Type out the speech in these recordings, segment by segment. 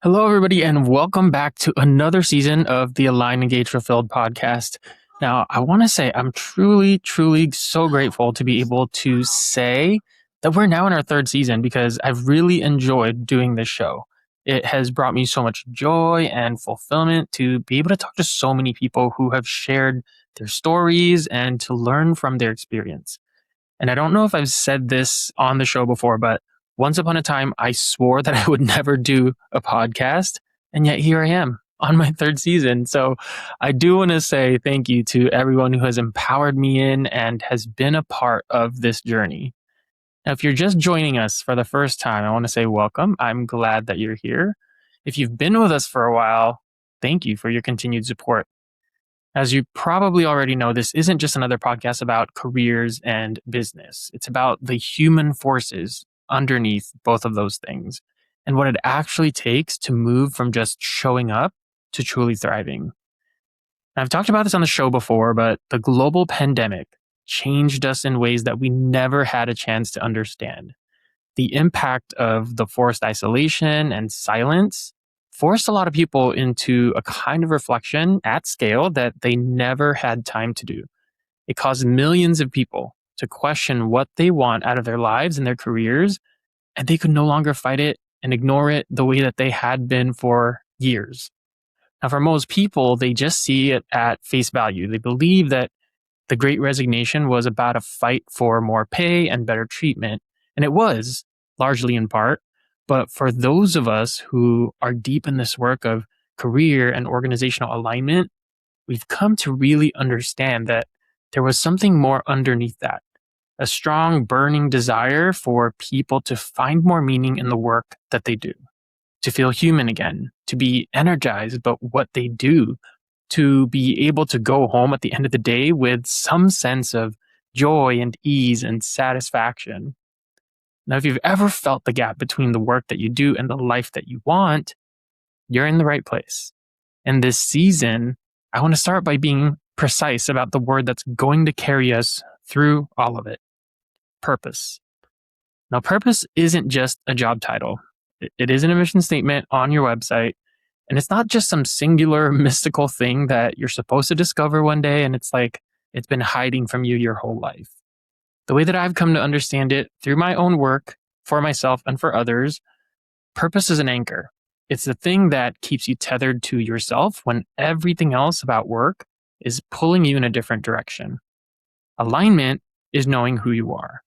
Hello, everybody, and welcome back to another season of the Align, Engage, Fulfilled podcast. Now, I want to say I'm truly so grateful to be able to say that we're now in our third season because I've really enjoyed doing this show. It has brought me so much joy and fulfillment to be able to talk to so many people who have shared their stories and to learn from their experience. And I don't know if I've said this on the show before, but once upon a time, I swore that I would never do a podcast. And yet here I am on my third season. So I do want to say thank you to everyone who has empowered me in and has been a part of this journey. Now, if you're just joining us for the first time, I want to say welcome. I'm glad that you're here. If you've been with us for a while, thank you for your continued support. As you probably already know, this isn't just another podcast about careers and business. It's about the human forces underneath both of those things and what it actually takes to move from just showing up to truly thriving. I've talked about this on the show before, but the global pandemic changed us in ways that we never had a chance to understand. The impact of the forced isolation and silence forced a lot of people into a kind of reflection at scale that they never had time to do. It caused millions of people to question what they want out of their lives and their careers, and they could no longer fight it and ignore it the way that they had been for years. Now, for most people, they just see it at face value. They believe that the Great Resignation was about a fight for more pay and better treatment, and it was, largely in part. But for those of us who are deep in this work of career and organizational alignment, we've come to really understand that there was something more underneath that, a strong, burning desire for people to find more meaning in the work that they do, to feel human again, to be energized about what they do, to be able to go home at the end of the day with some sense of joy and ease and satisfaction. Now, if you've ever felt the gap between the work that you do and the life that you want, you're in the right place. And this season, I want to start by being precise about the word that's going to carry us through all of it: purpose. Now, purpose isn't just a job title. It isn't a mission statement on your website. And it's not just some singular mystical thing that you're supposed to discover one day and it's like it's been hiding from you your whole life. The way that I've come to understand it through my own work, for myself and for others, purpose is an anchor. It's the thing that keeps you tethered to yourself when everything else about work is pulling you in a different direction. Alignment is knowing who you are,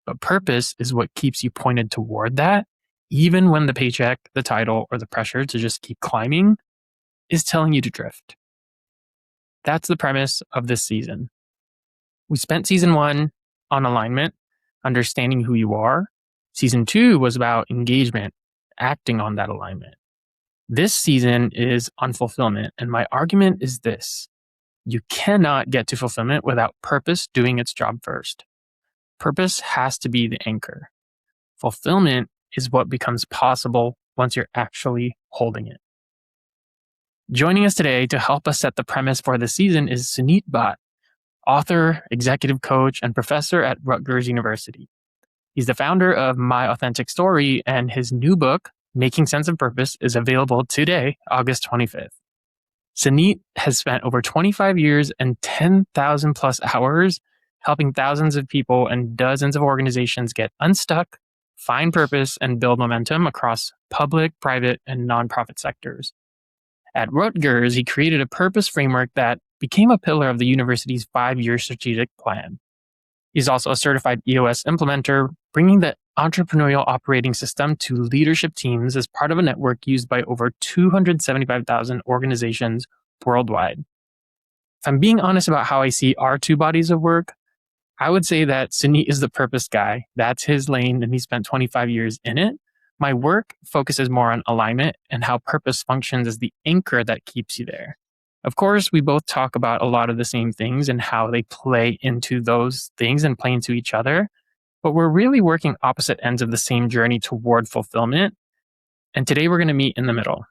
but purpose is what keeps you pointed toward that, even when the paycheck, the title, or the pressure to just keep climbing is telling you to drift. That's the premise of this season. We spent season 1 on alignment, understanding who you are. Season 2 was about engagement, acting on that alignment. This season is on fulfillment, and my argument is this: you cannot get to fulfillment without purpose doing its job first. Purpose has to be the anchor. Fulfillment is what becomes possible once you're actually holding it. Joining us today to help us set the premise for the season is Suneet Bhatt, author, executive coach, and professor at Rutgers University. He's the founder of My Authentic Story, and his new book, Making Sense of Purpose, is available today, August 25th. Suneet has spent over 25 years and 10,000 plus hours helping thousands of people and dozens of organizations get unstuck, find purpose, and build momentum across public, private, and nonprofit sectors. At Rutgers, he created a purpose framework that became a pillar of the university's 5-year strategic plan. He's also a certified EOS implementer, bringing the entrepreneurial operating system to leadership teams as part of a network used by over 275,000 organizations worldwide. If I'm being honest about how I see our two bodies of work, I would say that Suneet is the purpose guy. That's his lane, and he spent 25 years in it. My work focuses more on alignment and how purpose functions as the anchor that keeps you there. Of course, we both talk about a lot of the same things and how they play into those things and play into each other, but we're really working opposite ends of the same journey toward fulfillment. And today we're going to meet in the middle.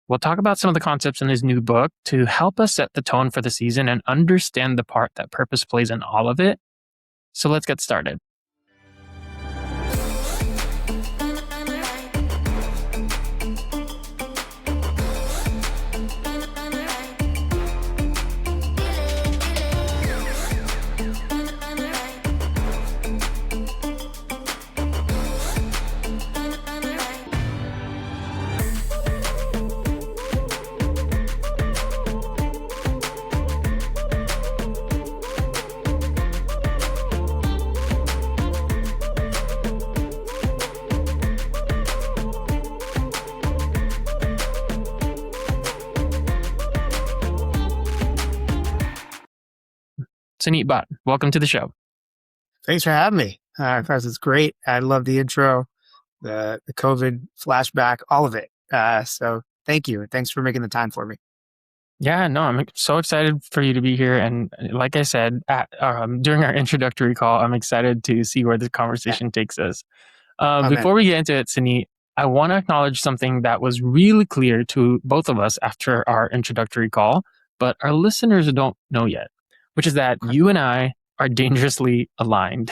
We'll talk about some of the concepts in his new book to help us set the tone for the season and understand the part that purpose plays in all of it. So let's get started. Suneet Bhatt. Welcome to the show. Thanks for having me. It's great. I love the intro, the COVID flashback, all of it. So thank you. Thanks for making the time for me. Yeah, no, I'm so excited for you to be here. And like I said, during our introductory call, I'm excited to see where the conversation takes us. Man. Before we get into it, Suneet, I want to acknowledge something that was really clear to both of us after our introductory call, but our listeners don't know yet, which is that you and I are dangerously aligned.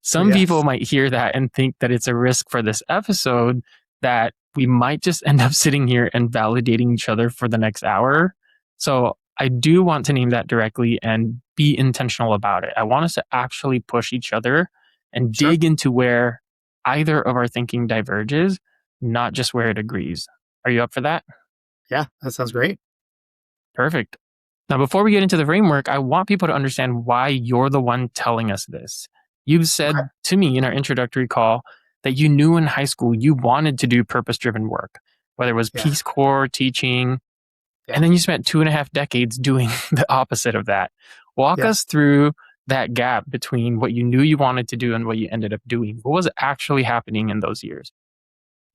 Some people might hear that and think that it's a risk for this episode that we might just end up sitting here and validating each other for the next hour. So I do want to name that directly and be intentional about it. I want us to actually push each other and dig into where either of our thinking diverges, not just where it agrees. Are you up for that? Yeah, that sounds great. Perfect. Now, before we get into the framework, I want people to understand why you're the one telling us this. You've said to me in our introductory call that you knew in high school you wanted to do purpose-driven work, whether it was Peace Corps, teaching, and then you spent 2.5 decades doing the opposite of that. Walk us through that gap between what you knew you wanted to do and what you ended up doing. What was actually happening in those years?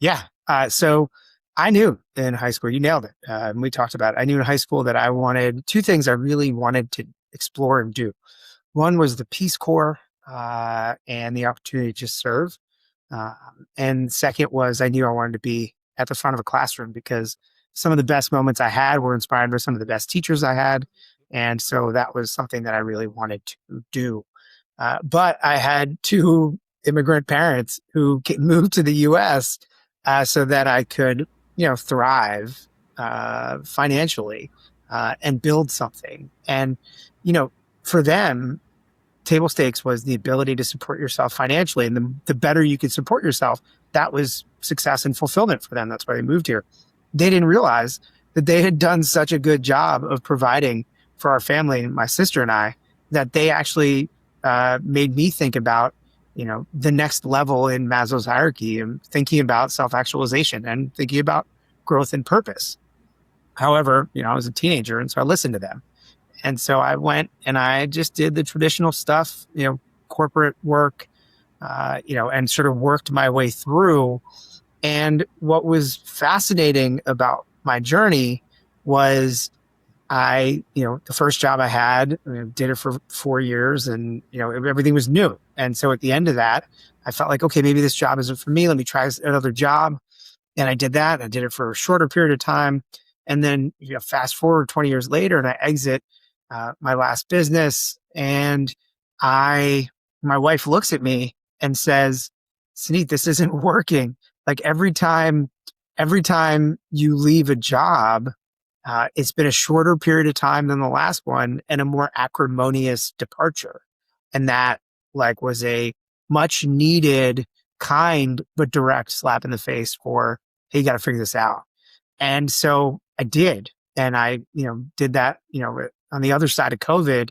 Yeah. So I knew in high school, you nailed it. And we talked about it. I knew in high school that I wanted two things I really wanted to explore and do. One was the Peace Corps and the opportunity to serve. And second was I knew I wanted to be at the front of a classroom because some of the best moments I had were inspired by some of the best teachers I had. And so that was something that I really wanted to do. But I had two immigrant parents who moved to the U.S. So that I could, thrive financially and build something. And, for them, table stakes was the ability to support yourself financially. And the better you could support yourself, that was success and fulfillment for them. That's why they moved here. They didn't realize that they had done such a good job of providing for our family, my sister and I, that they actually made me think about, the next level in Maslow's hierarchy and thinking about self-actualization and thinking about growth and purpose. However, I was a teenager, and so I listened to them. And so I went and I just did the traditional stuff, corporate work, and sort of worked my way through. And what was fascinating about my journey was the first job I had, did it for 4 years and, everything was new. And so at the end of that, I felt like, okay, maybe this job isn't for me. Let me try another job. And I did that. I did it for a shorter period of time. And then, fast forward 20 years later and I exit my last business. And my wife looks at me and says, Suneet, this isn't working. Like every time you leave a job, it's been a shorter period of time than the last one and a more acrimonious departure. And that was a much needed, kind, but direct slap in the face for, hey, you got to figure this out. And so I did. And I, did that, on the other side of COVID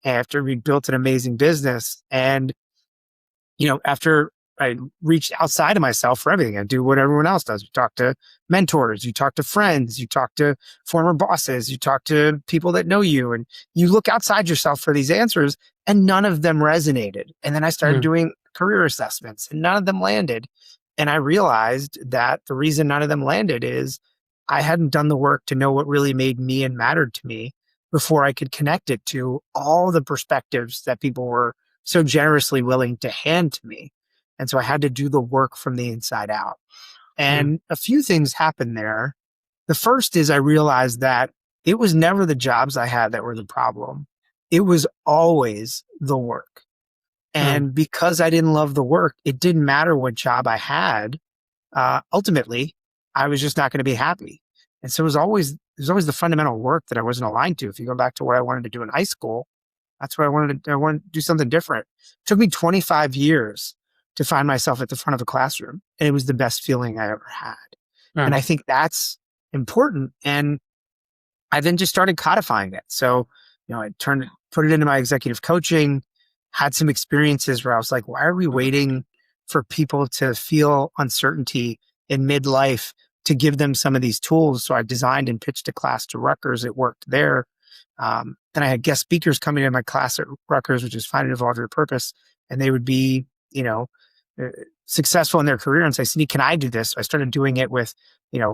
after we built an amazing business. And, after I reached outside of myself for everything. I do what everyone else does. You talk to mentors, you talk to friends, you talk to former bosses, you talk to people that know you, and you look outside yourself for these answers, and none of them resonated. And then I started doing career assessments, and none of them landed. And I realized that the reason none of them landed is I hadn't done the work to know what really made me and mattered to me before I could connect it to all the perspectives that people were so generously willing to hand to me. And so I had to do the work from the inside out. And a few things happened there. The first is I realized that it was never the jobs I had that were the problem. It was always the work. And because I didn't love the work, it didn't matter what job I had. Ultimately, I was just not going to be happy. And so it was always the fundamental work that I wasn't aligned to. If you go back to what I wanted to do in high school, that's what I wanted to do something different. It took me 25 years to find myself at the front of a classroom. And it was the best feeling I ever had. And I think that's important. And I then just started codifying it. So, I put it into my executive coaching, had some experiences where I was like, why are we waiting for people to feel uncertainty in midlife to give them some of these tools? So I designed and pitched a class to Rutgers. It worked there. then I had guest speakers coming in my class at Rutgers, which is Find and Evolve Your Purpose. And they would be, uh, successful in their career and say, Suneet, can I do this? So I started doing it with,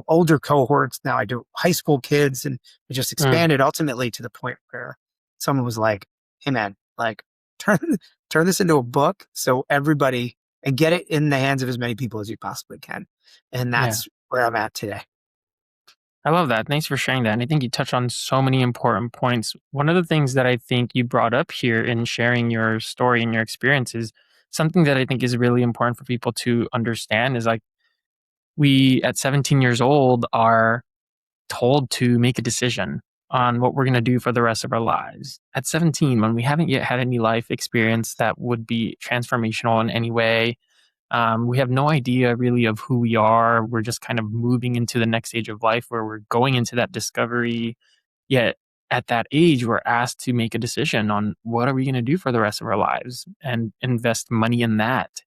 older cohorts. Now I do high school kids, and it just Mm, expanded ultimately to the point where someone was like, hey man, like turn, turn this into a book so everybody and get it in the hands of as many people as you possibly can. And yeah. that's where I'm at today. I love that. Thanks for sharing that. And I think you touched on so many important points. One of the things that I think you brought up here in sharing your story and your experience is something that I think is really important for people to understand is like we at 17 years old are told to make a decision on what we're going to do for the rest of our lives. At 17, when we haven't yet had any life experience that would be transformational in any way, we have no idea really of who we are. We're just kind of moving into the next stage of life where we're going into that discovery. Yet at that age, we're asked to make a decision on what are we going to do for the rest of our lives and invest money in that.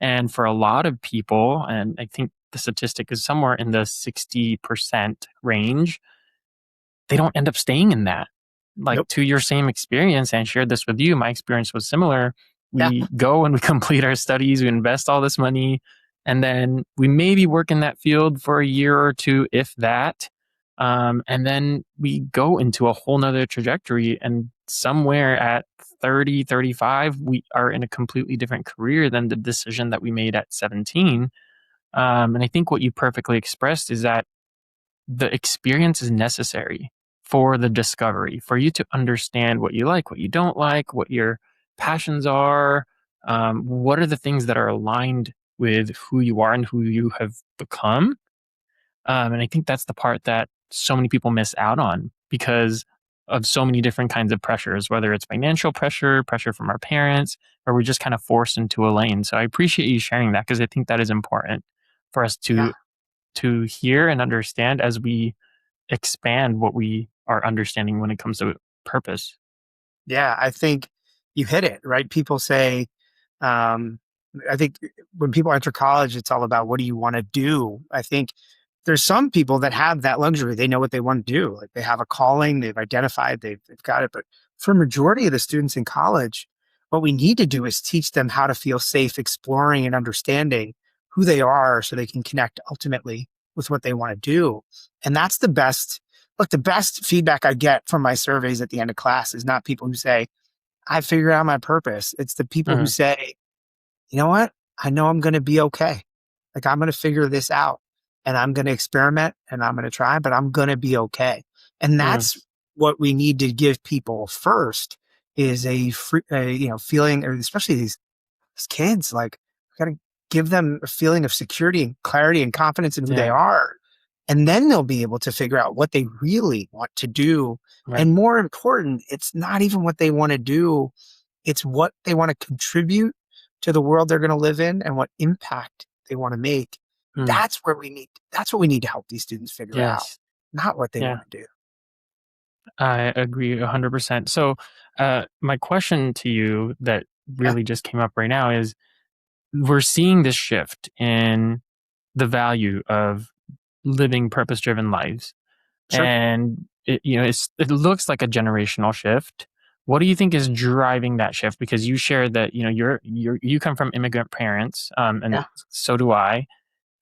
And for a lot of people, and I think the statistic is somewhere in the 60% range, they don't end up staying in that. Like Nope. to your same experience, and I shared this with you, my experience was similar. Yeah. We go and we complete our studies, we invest all this money, and then we maybe work in that field for a year or two, if that. And then we go into a whole nother trajectory. And somewhere at 30, 35, we are in a completely different career than the decision that we made at 17. And I think what you perfectly expressed is that the experience is necessary for the discovery, for you to understand what you like, what you don't like, what your passions are, what are the things that are aligned with who you are and who you have become. And I think that's the part that so many people miss out on because of so many different kinds of pressures, whether it's financial pressure, pressure from our parents, or we're just kind of forced into a lane. So I appreciate you sharing that because I think that is important for us Yeah. to hear and understand as we expand what we are understanding when it comes to purpose. Yeah, I think you hit it, right? People say, um, I think when people enter college, it's all about what do you want to do? I think there's some people that have that luxury. They know what they want to do. Like they have a calling, they've identified, they've got it. But for a majority of the students in college, what we need to do is teach them how to feel safe exploring and understanding who they are so they can connect ultimately with what they want to do. And that's the best. Look, the best feedback I get from my surveys at the end of class is not people who say, I figured out my purpose. It's the people who Mhm. say, you know what? I know I'm going to be okay. Like I'm going to figure this out and I'm going to experiment and I'm going to try, but I'm going to be okay. And Mm. that's what we need to give people first is a free, feeling, or especially these kids, like we got to give them a feeling of security and clarity and confidence in who they Yeah. are. And then they'll be able to figure out what they really want to do. Right. And more important, it's not even what they want to do. It's what they want to contribute to the world they're going to live in and what impact they want to make. Mm. That's what we need to help these students figure out, Yes. not what they Yeah. want to do. I agree 100%. So, my question to you that Yeah, really just came up right now is we're seeing this shift in the value of living purpose driven lives. sure. And it looks like a generational shift. What do you think is driving that shift? Because you shared that you come from immigrant parents, and Yeah, so do I.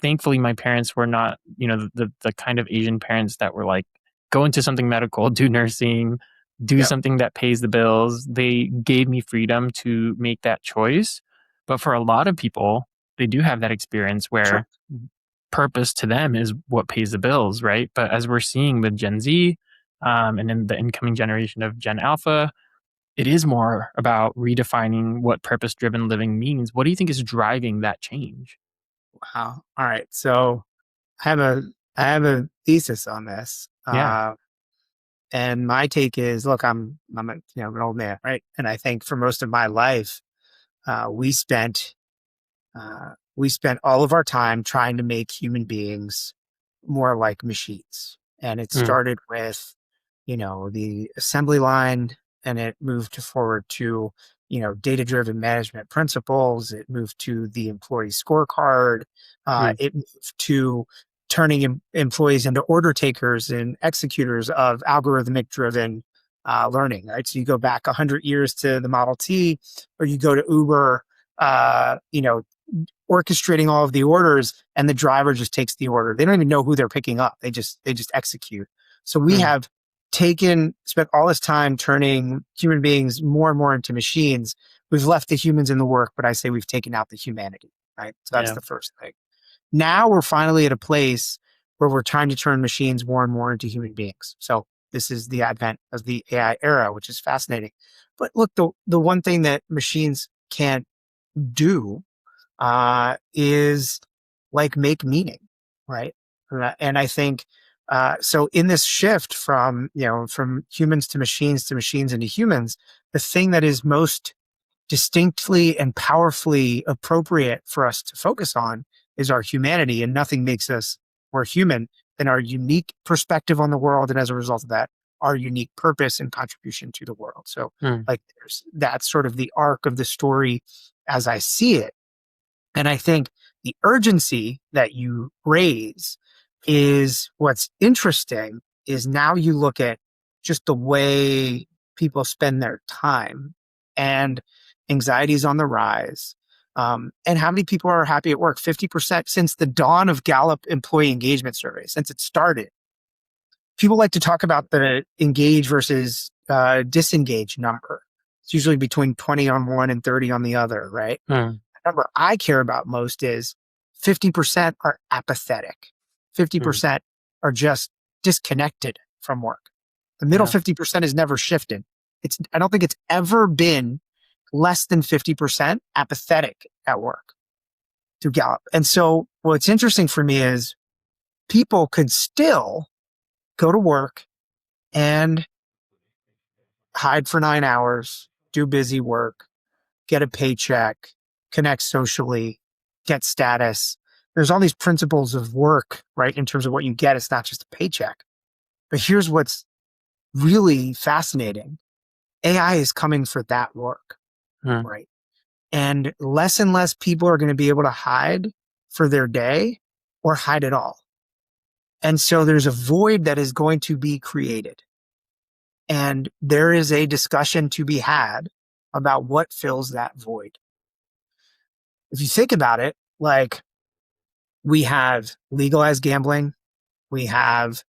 Thankfully, my parents were not the kind of Asian parents that were like go into something medical, do nursing, do yep, something that pays the bills. They gave me freedom to make that choice. But for a lot of people, they do have that experience sure. where purpose to them is what pays the bills, right? But as we're seeing with Gen Z, and in the incoming generation of Gen Alpha, it is more about redefining what purpose driven living means. What do you think is driving that change? Wow. All right. So I have a I have a thesis on this. Yeah. And my take is, look, I'm an old man, right? And I think for most of my life, uh, we spent we spent all of our time trying to make human beings more like machines. And it Mm, started with, the assembly line, and it moved forward to, data driven management principles. It moved to the employee scorecard. mm, It moved to turning employees into order takers and executors of algorithmic driven learning, right? So you go back 100 years to the Model T, or you go to Uber, orchestrating all of the orders, and the driver just takes the order. They don't even know who they're picking up. They just execute. So we Mm. have spent all this time turning human beings more and more into machines. We've left the humans in the work, but I say we've taken out the humanity, right? So that's Yeah. the first thing. Now we're finally at a place where we're trying to turn machines more and more into human beings. So this is the advent of the AI era, which is fascinating. But look, the one thing that machines can't do is like make meaning, right? And I think so. In this shift from humans to machines into humans, the thing that is most distinctly and powerfully appropriate for us to focus on is our humanity, and nothing makes us more human than our unique perspective on the world, and as a result of that, our unique purpose and contribution to the world. So, Mm. that's sort of the arc of the story as I see it. And I think the urgency that you raise is what's interesting is now you look at just the way people spend their time, and anxiety is on the rise. And how many people are happy at work? 50% since the dawn of Gallup employee engagement survey, since it started. People like to talk about the engage versus disengage number. It's usually between 20 on one and 30 on the other, right? Mm. Number I care about most is 50% are apathetic. Mm. 50% are just disconnected from work. The middle Yeah. 50% has never shifted. I don't think it's ever been less than 50% apathetic at work through Gallup. And so what's interesting for me is people could still go to work and hide for 9 hours, do busy work, get a paycheck, connect socially, get status. There's all these principles of work, right? In terms of what you get, it's not just a paycheck. But here's what's really fascinating. AI is coming for that work, Mm. right? And less people are going to be able to hide for their day or hide at all. And so there's a void that is going to be created. And there is a discussion to be had about what fills that void. If you think about it, like we have legalized gambling, we have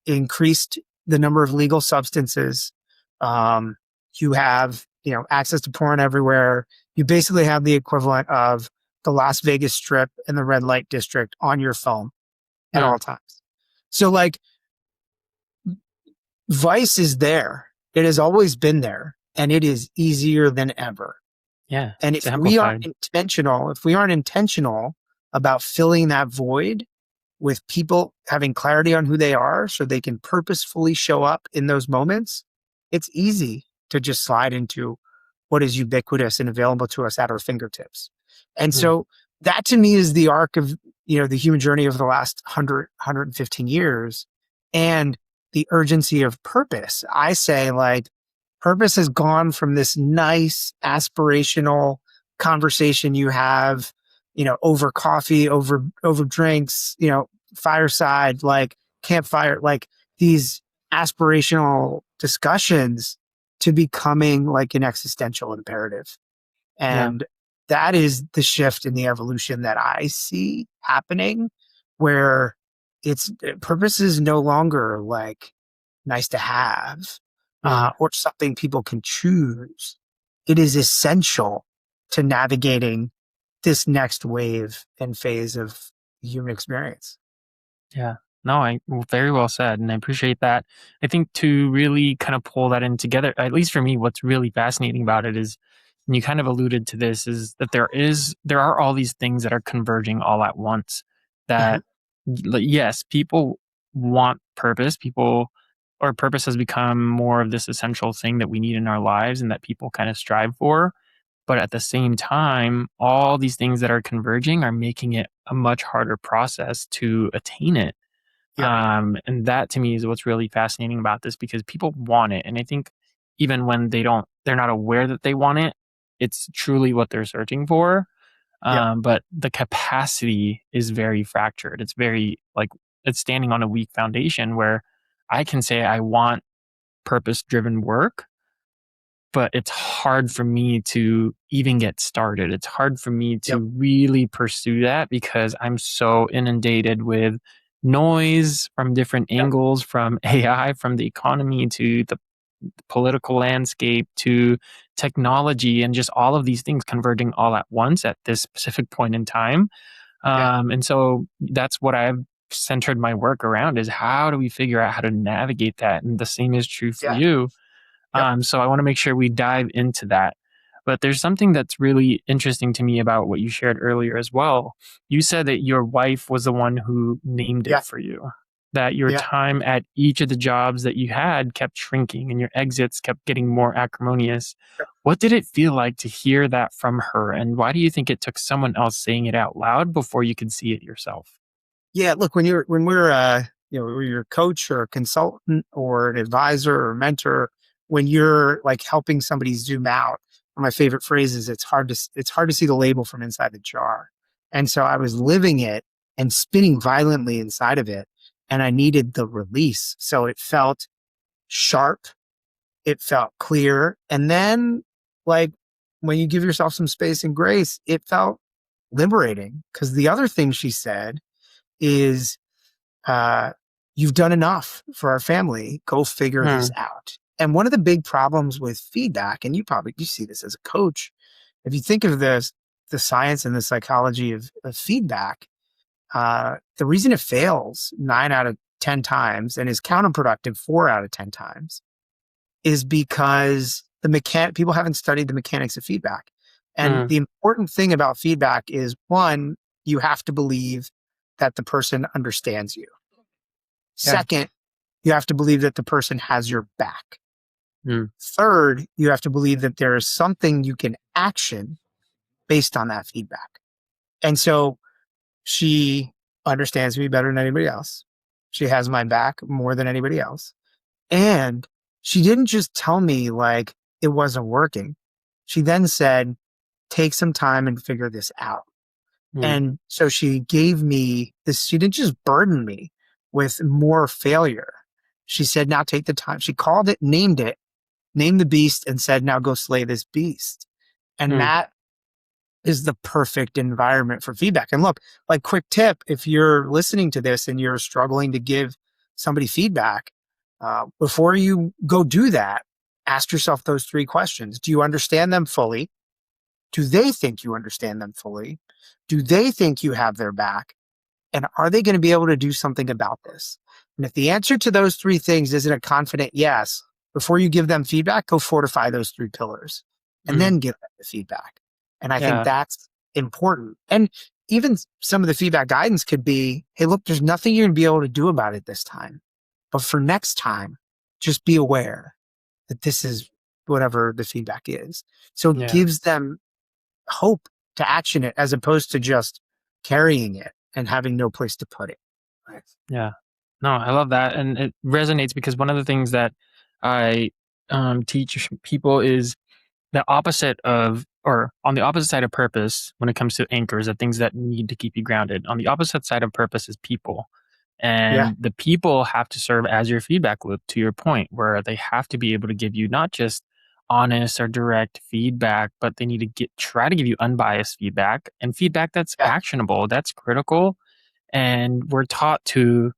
increased the number of legal substances. Um, you have access to porn everywhere. You basically have the equivalent of the Las Vegas Strip and the red light district on your phone at Mm. all times. So like vice is there. It has always been there, and it is easier than ever. Yeah. And It's amplified. if we aren't intentional about filling that void with people having clarity on who they are so they can purposefully show up in those moments, it's easy to just slide into what is ubiquitous and available to us at our fingertips. And Mm. so that to me is the arc of, the human journey over the last 115 years, and the urgency of purpose. I say like purpose has gone from this nice aspirational conversation you have, over coffee, over drinks, fireside, like campfire, like these aspirational discussions, to becoming like an existential imperative. Yeah. And that is the shift in the evolution that I see happening, where it's purpose is no longer like nice to have, Mm. or something people can choose. It is essential to navigating this next wave and phase of the human experience. Yeah. No, very well said, and I appreciate that. I think to really kind of pull that in together, at least for me, what's really fascinating about it is, and you kind of alluded to this, is that there are all these things that are converging all at once. Mhm. That yes, people want purpose. Or purpose has become more of this essential thing that we need in our lives, and that people kind of strive for. But at the same time, all these things that are converging are making it a much harder process to attain it. Yeah. And that to me is what's really fascinating about this, because people want it. And I think even when they're not aware that they want it, it's truly what they're searching for. Yeah. But the capacity is very fractured. It's very like, it's standing on a weak foundation where I can say I want purpose-driven work, but it's hard for me to even get started. It's hard for me to Yep. really pursue that because I'm so inundated with noise from different Yep. angles, from AI, from the economy to the political landscape to technology, and just all of these things converging all at once at this specific point in time. Yeah. And so that's what I've centered my work around, is how do we figure out how to navigate that? And the same is true for Yeah. you. Yep. So I want to make sure we dive into that. But there's something that's really interesting to me about what you shared earlier as well. You said that your wife was the one who named it Yeah. for you, that your Yeah. time at each of the jobs that you had kept shrinking and your exits kept getting more acrimonious. What did it feel like to hear that from her? And why do you think it took someone else saying it out loud before you could see it yourself? Yeah. Look, when we're when you're a coach or a consultant or an advisor or mentor, when you're like helping somebody zoom out, one of my favorite phrases, it's hard to see the label from inside the jar. And so I was living it and spinning violently inside of it, and I needed the release. So it felt sharp, it felt clear, and then like when you give yourself some space and grace, it felt liberating. Because the other thing she said is, uh, you've done enough for our family. Go figure this Hmm. out. And one of the big problems with feedback, and you see this as a coach, if you think of this, the science and the psychology of feedback, the reason it fails 9 out of 10 times and is counterproductive 4 out of 10 times is because people haven't studied the mechanics of feedback. And Hmm. the important thing about feedback is, one, you have to believe that the person understands you. Yeah. Second, you have to believe that the person has your back. Hmm. Third, you have to believe that there is something you can action based on that feedback. And so she understands me better than anybody else. She has my back more than anybody else. And she didn't just tell me like it wasn't working. She then said, take some time and figure this out. Hmm. And so she gave me this, she didn't just burden me with more failure. She said, now take the time. She called it, named the beast, and said, now go slay this beast. And Hmm. that is the perfect environment for feedback. And look, like quick tip, if you're listening to this and you're struggling to give somebody feedback, before you go do that, ask yourself those 3 questions. Do you understand them fully? Do they think you understand them fully? Do they think you have their back? And are they going to be able to do something about this? And if the answer to those 3 things isn't a confident yes, before you give them feedback, go fortify those 3 pillars and Hmm. then give them the feedback. And I think Yeah. that's important. And even some of the feedback guidance could be, hey, look, there's nothing you're going to be able to do about it this time. But for next time, just be aware that this is whatever the feedback is. So it Yeah. gives them hope to action it as opposed to just carrying it and having no place to put it. Right. Yeah. No, I love that. And it resonates because one of the things that I teach people is the opposite of, or on the opposite side of purpose, when it comes to anchors, the things that need to keep you grounded. On the opposite side of purpose is people. Yeah. And the people have to serve as your feedback loop, to your point, where they have to be able to give you not just honest or direct feedback, but they need to try to give you unbiased feedback and feedback that's Yeah. actionable, that's critical. And we're taught to,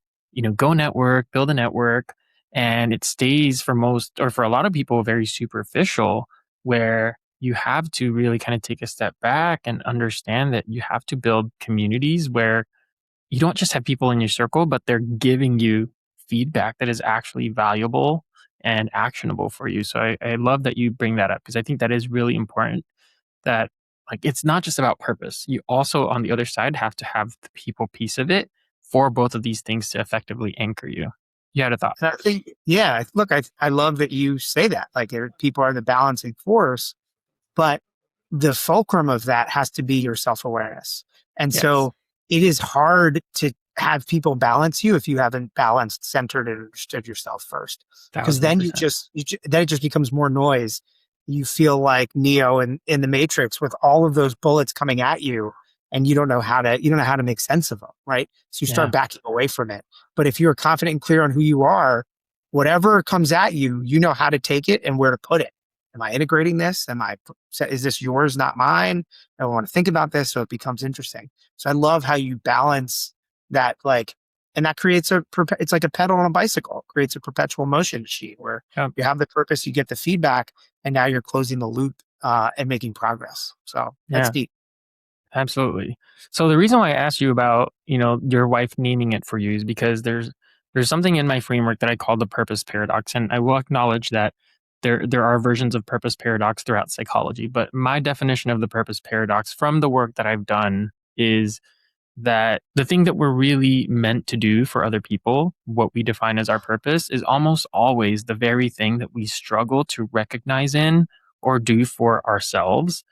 go network, build a network, and it stays for most, or for a lot of people, very superficial, where you have to really kind of take a step back and understand that you have to build communities where you don't just have people in your circle, but they're giving you feedback that is actually valuable and actionable for you. So I love that you bring that up, because I think that is really important, that like it's not just about purpose. You also, on the other side, have to have the people piece of it for both of these things to effectively anchor you. You had a thought. And I think, yeah, look, I love that you say that. Like people are the balancing force, but the fulcrum of that has to be your self awareness. And Yes. so it is hard to have people balance you if you haven't balanced, centered, and understood yourself first. Because Thousand then percent. then it just becomes more noise. You feel like Neo in the Matrix with all of those bullets coming at you, and you don't know how to make sense of them, right? So you start Yeah. backing away from it. But if you're confident and clear on who you are, whatever comes at you, you know how to take it and where to put it. Am I integrating this? Is this yours, not mine? I want to think about this. So it becomes interesting. So I love how you balance that, like, and that creates it's like a pedal on a bicycle. It creates a perpetual motion machine where Yep. you have the purpose, you get the feedback, and now you're closing the loop and making progress. So that's Yeah, deep. absolutely. So the reason why I asked you about, your wife naming it for you is because there's something in my framework that I call the purpose paradox. And I will acknowledge that there are versions of purpose paradox throughout psychology, but my definition of the purpose paradox from the work that I've done is that the thing that we're really meant to do for other people, what we define as our purpose, is almost always the very thing that we struggle to recognize in or do for ourselves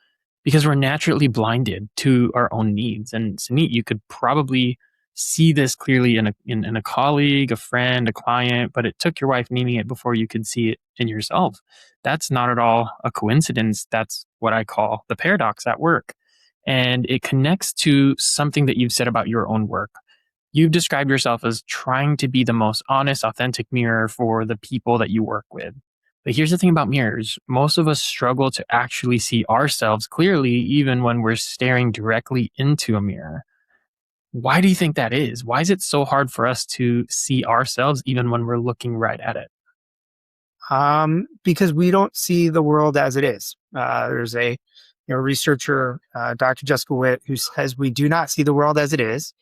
because we're naturally blinded to our own needs. And Suneet, you could probably see this clearly in a colleague, a friend, a client, but it took your wife naming it before you could see it in yourself. That's not at all a coincidence. That's what I call the paradox at work. And it connects to something that you've said about your own work. You've described yourself as trying to be the most honest, authentic mirror for the people that you work with. But here's the thing about mirrors. Most of us struggle to actually see ourselves clearly, even when we're staring directly into a mirror. Why do you think that is? Why is it so hard for us to see ourselves, even when we're looking right at it? Because we don't see the world as it is. There's a researcher, Dr. Jessica Witt, who says we do not see the world as it is.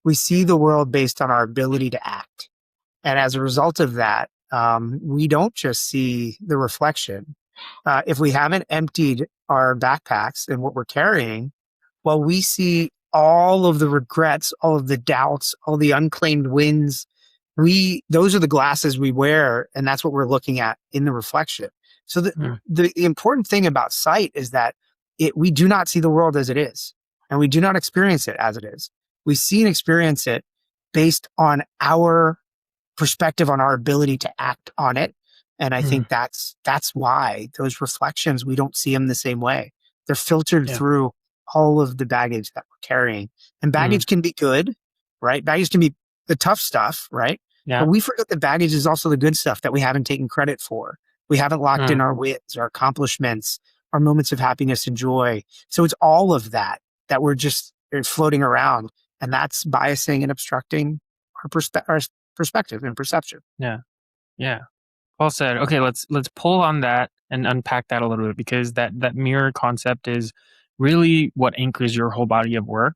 We see the world based on our ability to act. And as a result of that, we don't just see the reflection. If we haven't emptied our backpacks and what we're carrying, well, we see all of the regrets, all of the doubts, all the unclaimed wins. Those are the glasses we wear, and that's what we're looking at in the reflection. So the important thing about sight is that we do not see the world as it is, and we do not experience it as it is. We see and experience it based on our perspective, on our ability to act on it. And I think that's why those reflections, we don't see them the same way. They're filtered Yeah. through all of the baggage that we're carrying. And baggage can be good, right? Baggage can be the tough stuff, right? Yeah. But we forget that baggage is also the good stuff that we haven't taken credit for. We haven't locked in our wins, our accomplishments, our moments of happiness and joy. So it's all of that we're just floating around. And that's biasing and obstructing our perspective and perception. Yeah. Yeah. Well said. Okay, let's pull on that and unpack that a little bit because that mirror concept is really what anchors your whole body of work.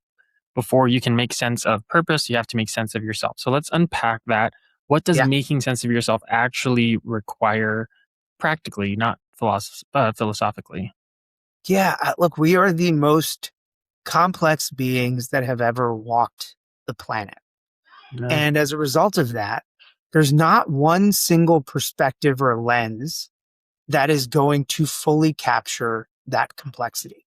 Before you can make sense of purpose, you have to make sense of yourself. So let's unpack that. What does Yeah. making sense of yourself actually require practically, not philosophically? Yeah. Look, we are the most complex beings that have ever walked the planet. Yeah. And as a result of that, there's not one single perspective or lens that is going to fully capture that complexity.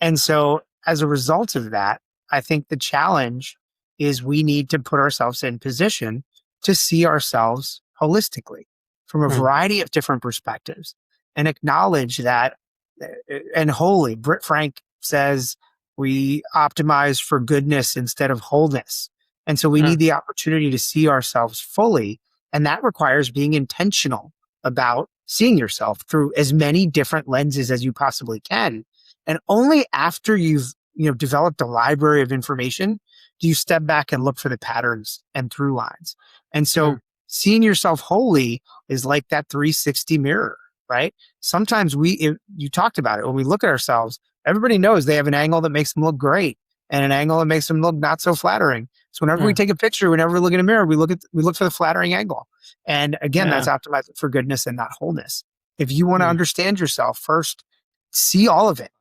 And so as a result of that, I think the challenge is we need to put ourselves in position to see ourselves holistically from a variety of different perspectives and acknowledge that. And wholly, Britt Frank says we optimize for goodness instead of wholeness. And so we need the opportunity to see ourselves fully. And that requires being intentional about seeing yourself through as many different lenses as you possibly can. And only after you've developed a library of information do you step back and look for the patterns and through lines. And so seeing yourself wholly is like that 360 mirror, right? Sometimes you talked about it, when we look at ourselves, everybody knows they have an angle that makes them look great and an angle that makes them look not so flattering. So whenever we take a picture, whenever we look in a mirror, we look for the flattering angle. And again, that's optimized for goodness and not wholeness. If you want to understand yourself, first, see all of it.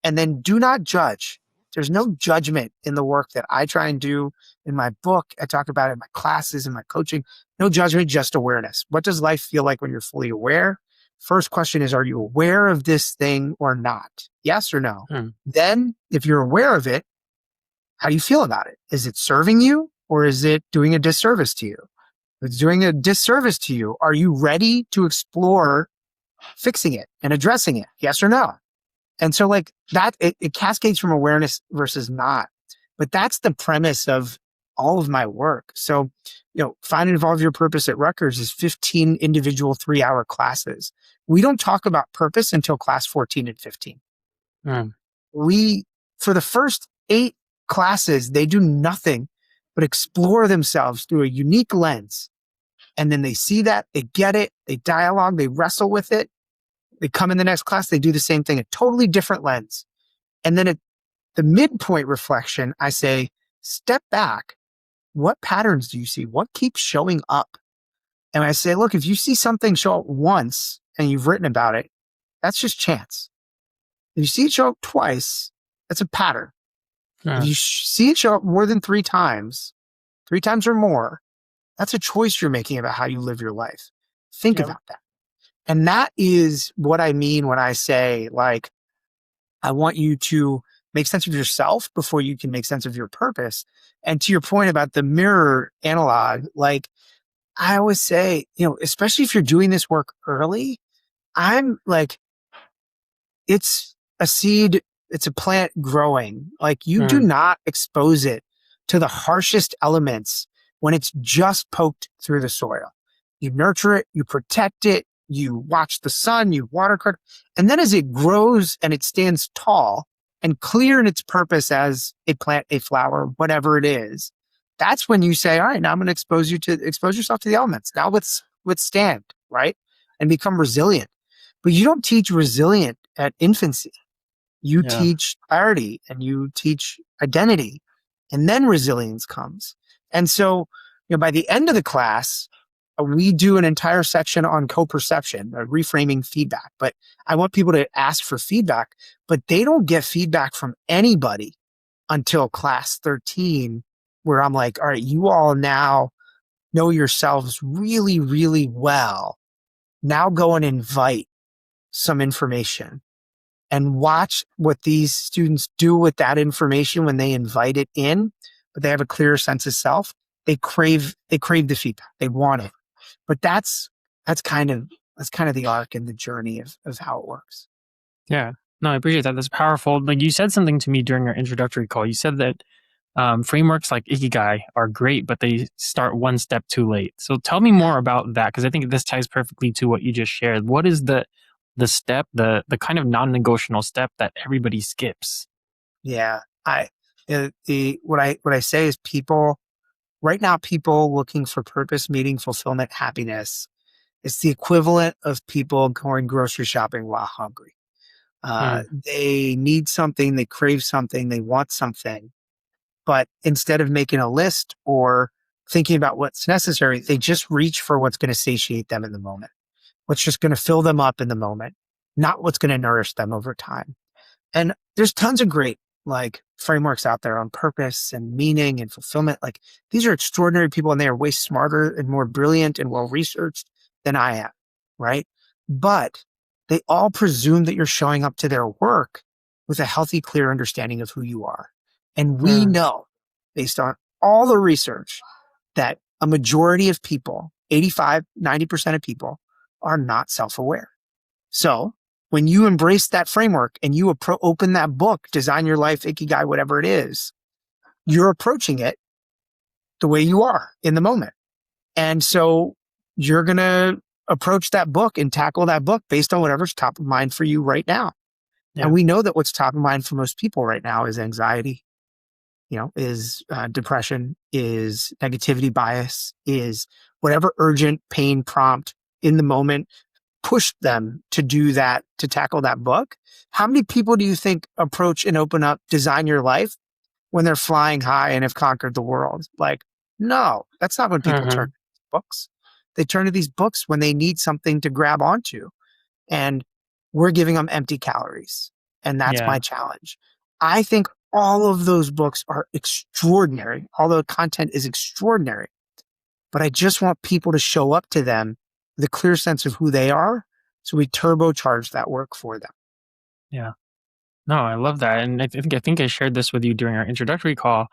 And then do not judge. There's no judgment in the work that I try and do in my book. I talk about it in my classes, in my coaching. No judgment, just awareness. What does life feel like when you're fully aware? First question is, are you aware of this thing or not? Yes or no? Then, if you're aware of it, how do you feel about it? Is it serving you or is it doing a disservice to you? If it's doing a disservice to you, are you ready to explore fixing it and addressing it? Yes or no? And so like that, it cascades from awareness versus not. But that's the premise of all of my work. So, Find and Evolve Your Purpose at Rutgers is 15 individual 3-hour classes. We don't talk about purpose until class 14 and 15. Mm. For the first 8 classes, they do nothing but explore themselves through a unique lens. And then they see that, they get it, they dialogue, they wrestle with it. They come in the next class, they do the same thing, a totally different lens. And then at the midpoint reflection, I say, step back. What patterns do you see? What keeps showing up? And I say, look, if you see something show up once and you've written about it, that's just chance. If you see it show up twice, that's a pattern. If you see it show up more than 3 times or more, that's a choice you're making about how you live your life. Think about that. And that is what I mean when I say, like, I want you to make sense of yourself before you can make sense of your purpose. And to your point about the mirror analog, like I always say, especially if you're doing this work early, I'm like, it's a seed, it's a plant growing. Like you do not expose it to the harshest elements when it's just poked through the soil. You nurture it, you protect it, you watch the sun, you water it. And then as it grows and it stands tall and clear in its purpose as a plant, a flower, whatever it is, that's when you say, all right, now I'm going to expose yourself to the elements. Now withstand, right? And become resilient. But you don't teach resilient at infancy. You teach clarity and you teach identity, and then resilience comes. And so, by the end of the class, we do an entire section on co-perception, reframing feedback. But I want people to ask for feedback, but they don't get feedback from anybody until class 13, where I'm like, all right, you all now know yourselves really, really well. Now go and invite some information and watch what these students do with that information when they invite it in, but they have a clearer sense of self. They crave the feedback. They want it. But that's kind of the arc and the journey of how it works. Yeah. No, I appreciate that. That's powerful. Like you said something to me during our introductory call. You said that frameworks like Ikigai are great, but they start one step too late. So tell me more about that, because I think this ties perfectly to what you just shared. What is the step, the kind of non-negotiable step that everybody skips? Yeah, what I say is people looking for purpose, meaning, fulfillment, happiness. It's the equivalent of people going grocery shopping while hungry. They need something, they crave something, they want something. But instead of making a list or thinking about what's necessary, they just reach for what's going to satiate them in the moment, what's just going to fill them up in the moment, not what's going to nourish them over time. And there's tons of great frameworks out there on purpose and meaning and fulfillment. Like these are extraordinary people, and they are way smarter and more brilliant and well-researched than I am, right? But they all presume that you're showing up to their work with a healthy, clear understanding of who you are. And we know, based on all the research, that a majority of people, 85, 90% of people, are not self-aware. So when you embrace that framework and you open that book, Design Your Life, Ikigai, whatever it is, you're approaching it the way you are in the moment. And so you're going to approach that book and tackle that book based on whatever's top of mind for you right now. Yeah. And we know that what's top of mind for most people right now is anxiety, is depression, is negativity bias, is whatever urgent pain prompt in the moment pushed them to do that, to tackle that book. How many people do you think approach and open up Design Your Life when they're flying high and have conquered the world? Like, no, that's not when people turn to books. They turn to these books when they need something to grab onto. And we're giving them empty calories. And that's my challenge. I think all of those books are extraordinary, although the content is extraordinary. But I just want people to show up to them with a clear sense of who they are, so we turbocharge that work for them. Yeah. No, I love that. And I think I shared this with you during our introductory call.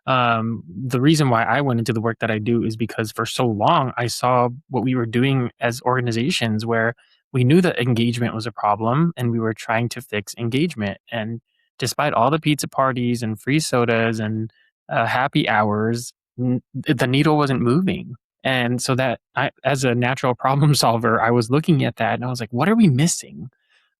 The reason why I went into the work that I do is because for so long I saw what we were doing as organizations where we knew that engagement was a problem and we were trying to fix engagement. And despite all the pizza parties and free sodas and happy hours, the needle wasn't moving. And so that as a natural problem solver, I was looking at that and I was like, what are we missing?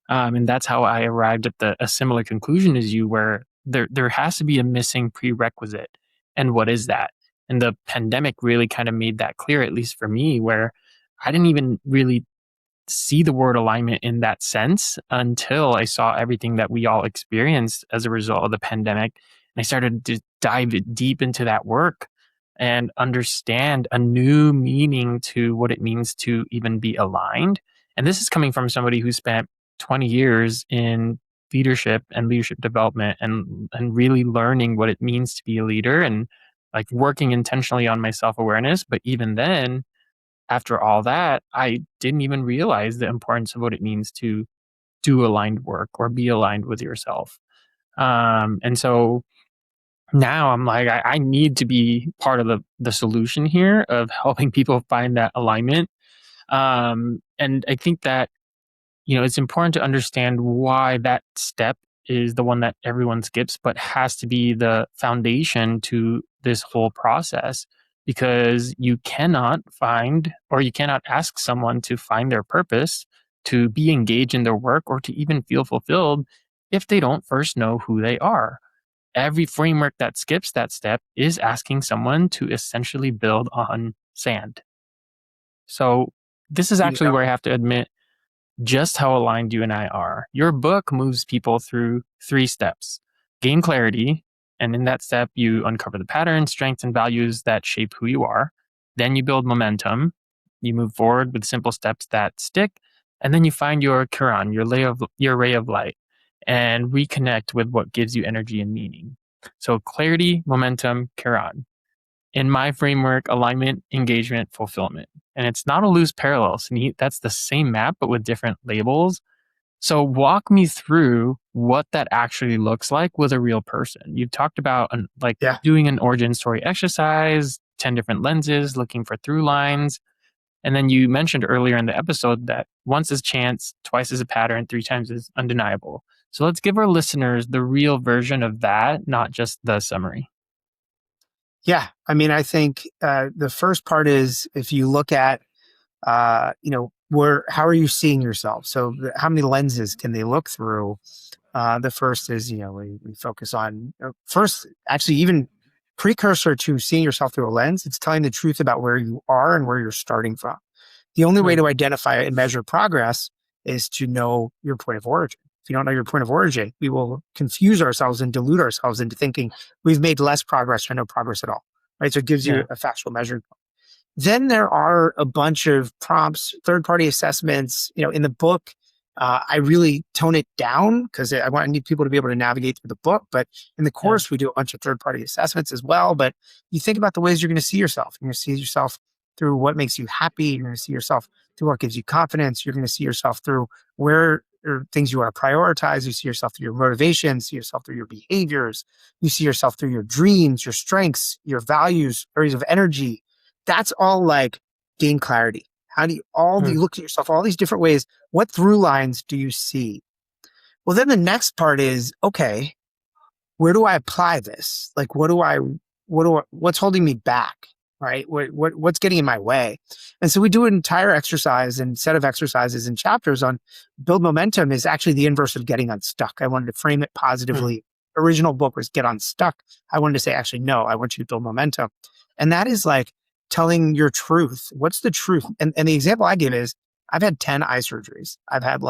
And that's how I arrived at a similar conclusion as you, where there has to be a missing prerequisite. And what is that? And the pandemic really kind of made that clear, at least for me, where I didn't even really see the word alignment in that sense until I saw everything that we all experienced as a result of the pandemic. And I started to dive deep into that work and understand a new meaning to what it means to even be aligned. And this is coming from somebody who spent 20 years in leadership and leadership development and really learning what it means to be a leader and like working intentionally on my self-awareness. But even then, after all that, I didn't even realize the importance of what it means to do aligned work or be aligned with yourself. And so now I'm like, I need to be part of the solution here of helping people find that alignment. And I think that, it's important to understand why that step is the one that everyone skips, but has to be the foundation to this whole process, because you cannot find, or you cannot ask someone to find their purpose, to be engaged in their work, or to even feel fulfilled if they don't first know who they are. Every framework that skips that step is asking someone to essentially build on sand. So this is actually where I have to admit just how aligned you and I are. Your book moves people through 3 steps: gain clarity, and in that step, you uncover the patterns, strengths, and values that shape who you are. Then you build momentum. You move forward with simple steps that stick, and then you find your Kiran, your ray of light, and reconnect with what gives you energy and meaning. So clarity, momentum, Kiran. In my framework, alignment, engagement, fulfillment. And it's not a loose parallel, Suneet. That's the same map, but with different labels. So walk me through what that actually looks like with a real person. You talked about Yeah. doing an origin story exercise, 10 different lenses, looking for through lines. And then you mentioned earlier in the episode that once is chance, twice is a pattern, 3 times is undeniable. So let's give our listeners the real version of that, not just the summary. Yeah. I mean, I think the first part is if you look at, how are you seeing yourself? So how many lenses can they look through? The first is, we focus on first, actually, even precursor to seeing yourself through a lens, it's telling the truth about where you are and where you're starting from. The only way to identify and measure progress is to know your point of origin. If you don't know your point of origin, we will confuse ourselves and delude ourselves into thinking we've made less progress or no progress at all. Right. So it gives you a factual measure. Then there are a bunch of prompts, third-party assessments. In the book, I really tone it down because I need people to be able to navigate through the book. But in the course, we do a bunch of third-party assessments as well. But you think about the ways you're going to see yourself. You're going to see yourself through what makes you happy. You're going to see yourself through what gives you confidence. You're going to see yourself through where or things you want to prioritize. You see yourself through your motivations, see yourself through your behaviors. You see yourself through your dreams, your strengths, your values, areas of energy. That's all like gain clarity. How do you you look at yourself all these different ways? What through lines do you see? Well, then the next part is, okay, where do I apply this? Like, what's holding me back? Right? What's getting in my way? And so we do an entire exercise and set of exercises and chapters on build momentum is actually the inverse of getting unstuck. I wanted to frame it positively. Original book was get unstuck. I wanted to say, actually, no, I want you to build momentum. And that is like telling your truth. What's the truth? And the example I give is I've had 10 eye surgeries. I've had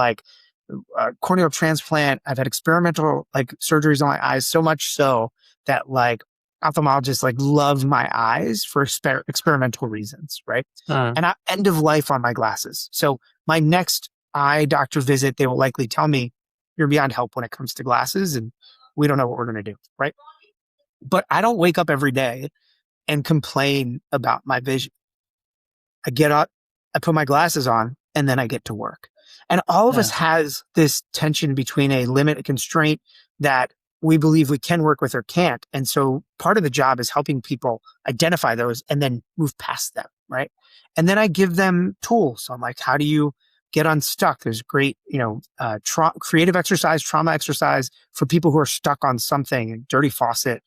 corneal transplant. I've had experimental surgeries on my eyes, so much so that ophthalmologists love my eyes for experimental reasons, right? And I end of life on my glasses. So my next eye doctor visit, they will likely tell me you're beyond help when it comes to glasses and we don't know what we're going to do, right? But I don't wake up every day and complain about my vision. I get up, I put my glasses on, and then I get to work. And all of us has this tension between a limit, a constraint that we believe we can work with or can't. And so part of the job is helping people identify those and then move past them, right? And then I give them tools. So I'm like, how do you get unstuck? There's great, creative exercise, trauma exercise for people who are stuck on something, dirty faucet.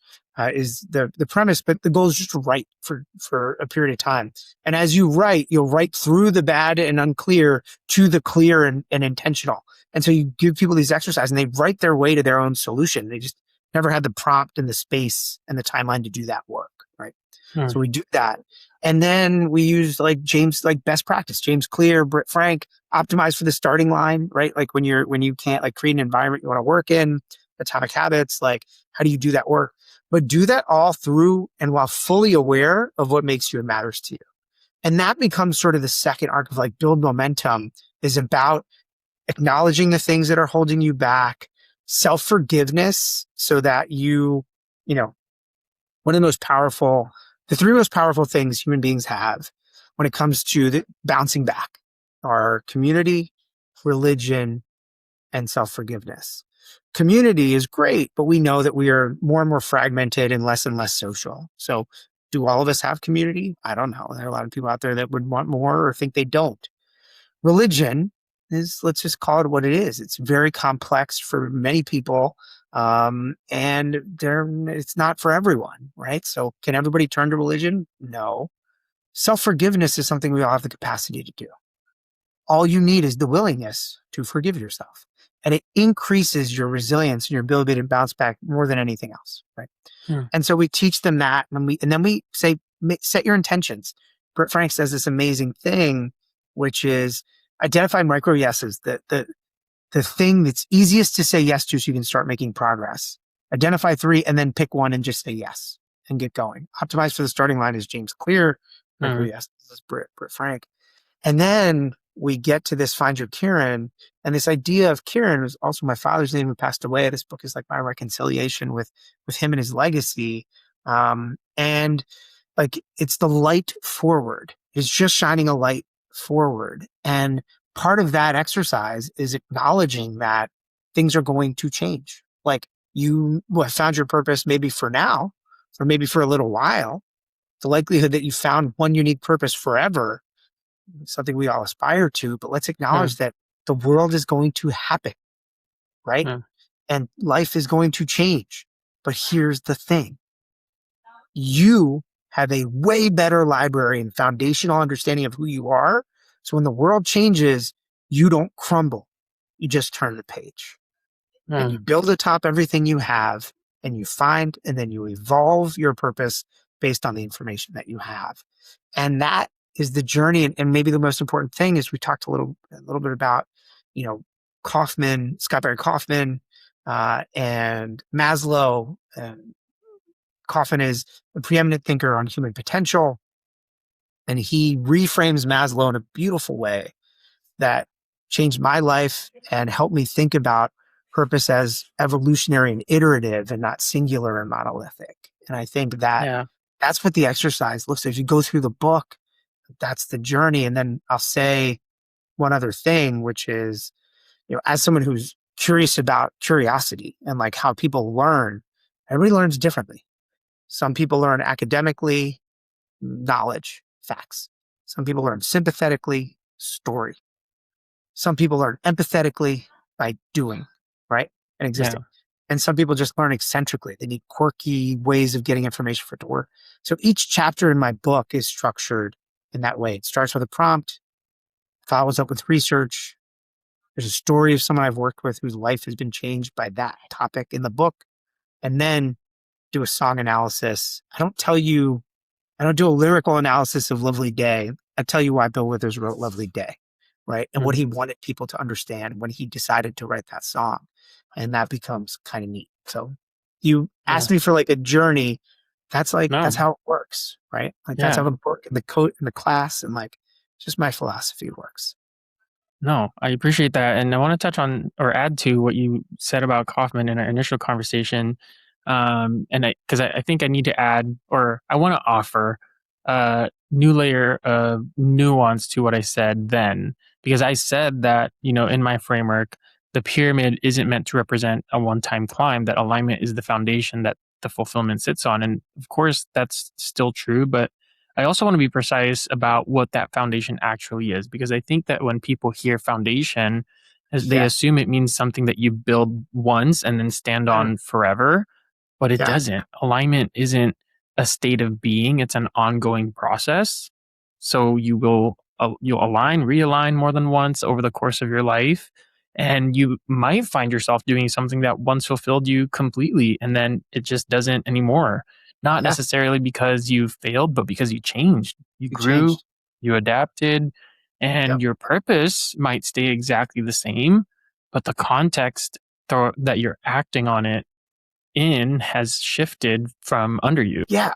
is the premise, but the goal is just to write for a period of time. And as you write, you'll write through the bad and unclear to the clear and intentional. And so you give people these exercises and they write their way to their own solution. They just never had the prompt and the space and the timeline to do that work, right? Hmm. So we do that. And then we use like best practice, James Clear, Britt Frank, optimize for the starting line, right? Like when you can't like create an environment you want to work in, Atomic Habits, like how do you do that work? But do that all through and while fully aware of what makes you and matters to you. And that becomes sort of the second arc of like build momentum is about acknowledging the things that are holding you back, self-forgiveness so that one of the three most powerful things human beings have when it comes to the bouncing back are community, religion, and self-forgiveness. Community is great, but we know that we are more and more fragmented and less social. So do all of us have community? I don't know. There are a lot of people out there that would want more or think they don't. Religion is, let's just call it what it is. It's very complex for many people. And it's not for everyone, right? So can everybody turn to religion? No. Self-forgiveness is something we all have the capacity to do. All you need is the willingness to forgive yourself. And it increases your resilience and your ability to bounce back more than anything else, right? Hmm. And so we teach them that, and then we say, set your intentions. Britt Frank says this amazing thing, which is identify micro yeses, the thing that's easiest to say yes to so you can start making progress. Identify 3 and then pick one and just say yes and get going. Optimize for the starting line is James Clear. Micro yeses is Britt Frank. And then we get to this Find Your Kiran. And this idea of Kiran was also my father's name who passed away. This book is like my reconciliation with him and his legacy. And like it's the light forward. It's just shining a light forward. And part of that exercise is acknowledging that things are going to change. Like you found your purpose maybe for now, or maybe for a little while. The likelihood that you found one unique purpose forever, something we all aspire to, but let's acknowledge that the world is going to happen, right? And life is going to change. But here's the thing. You have a way better library and foundational understanding of who you are. So when the world changes, you don't crumble. You just turn the page. And you build atop everything you have, and you find, and then you evolve your purpose based on the information that you have. And that is the journey. And maybe the most important thing is we talked a little bit about, Scott Barry Kaufman, and Maslow. Kaufman is a preeminent thinker on human potential. And he reframes Maslow in a beautiful way that changed my life and helped me think about purpose as evolutionary and iterative and not singular and monolithic. And I think that that's what the exercise looks like. If you go through the book, that's the journey. And then I'll say one other thing, which is, as someone who's curious about curiosity and like how people learn, everybody learns differently. Some people learn academically, knowledge, facts. Some people learn sympathetically, story. Some people learn empathetically by doing, right? And existing. And some people just learn eccentrically. They need quirky ways of getting information for it to work. So each chapter in my book is structured in that way. It starts with a prompt, follows up with research. There's a story of someone I've worked with whose life has been changed by that topic in the book. And then do a song analysis. I don't do a lyrical analysis of Lovely Day. I tell you why Bill Withers wrote Lovely Day, right? And what he wanted people to understand when he decided to write that song. And that becomes kind of neat. So you asked me for like a journey. That's how it works, right? Like that's how the book and the class and like just my philosophy works. No, I appreciate that. And I want to touch on or add to what you said about Kaufman in our initial conversation. Because I think I need to add, or I want to offer a new layer of nuance to what I said then, because I said that, in my framework, the pyramid isn't meant to represent a one-time climb, that alignment is the foundation that the fulfillment sits on. And of course, that's still true, but I also want to be precise about what that foundation actually is, because I think that when people hear foundation, they assume it means something that you build once and then stand on forever. but it Yeah. doesn't. Alignment isn't a state of being, it's an ongoing process. So you'll align, realign more than once over the course of your life. And you might find yourself doing something that once fulfilled you completely, and then it just doesn't anymore. Not Yeah. necessarily because you failed, but because you changed. You You grew, changed. you adapted, and Yep. your purpose might stay exactly the same, but the context that you're acting on it in has shifted from under you. Yeah.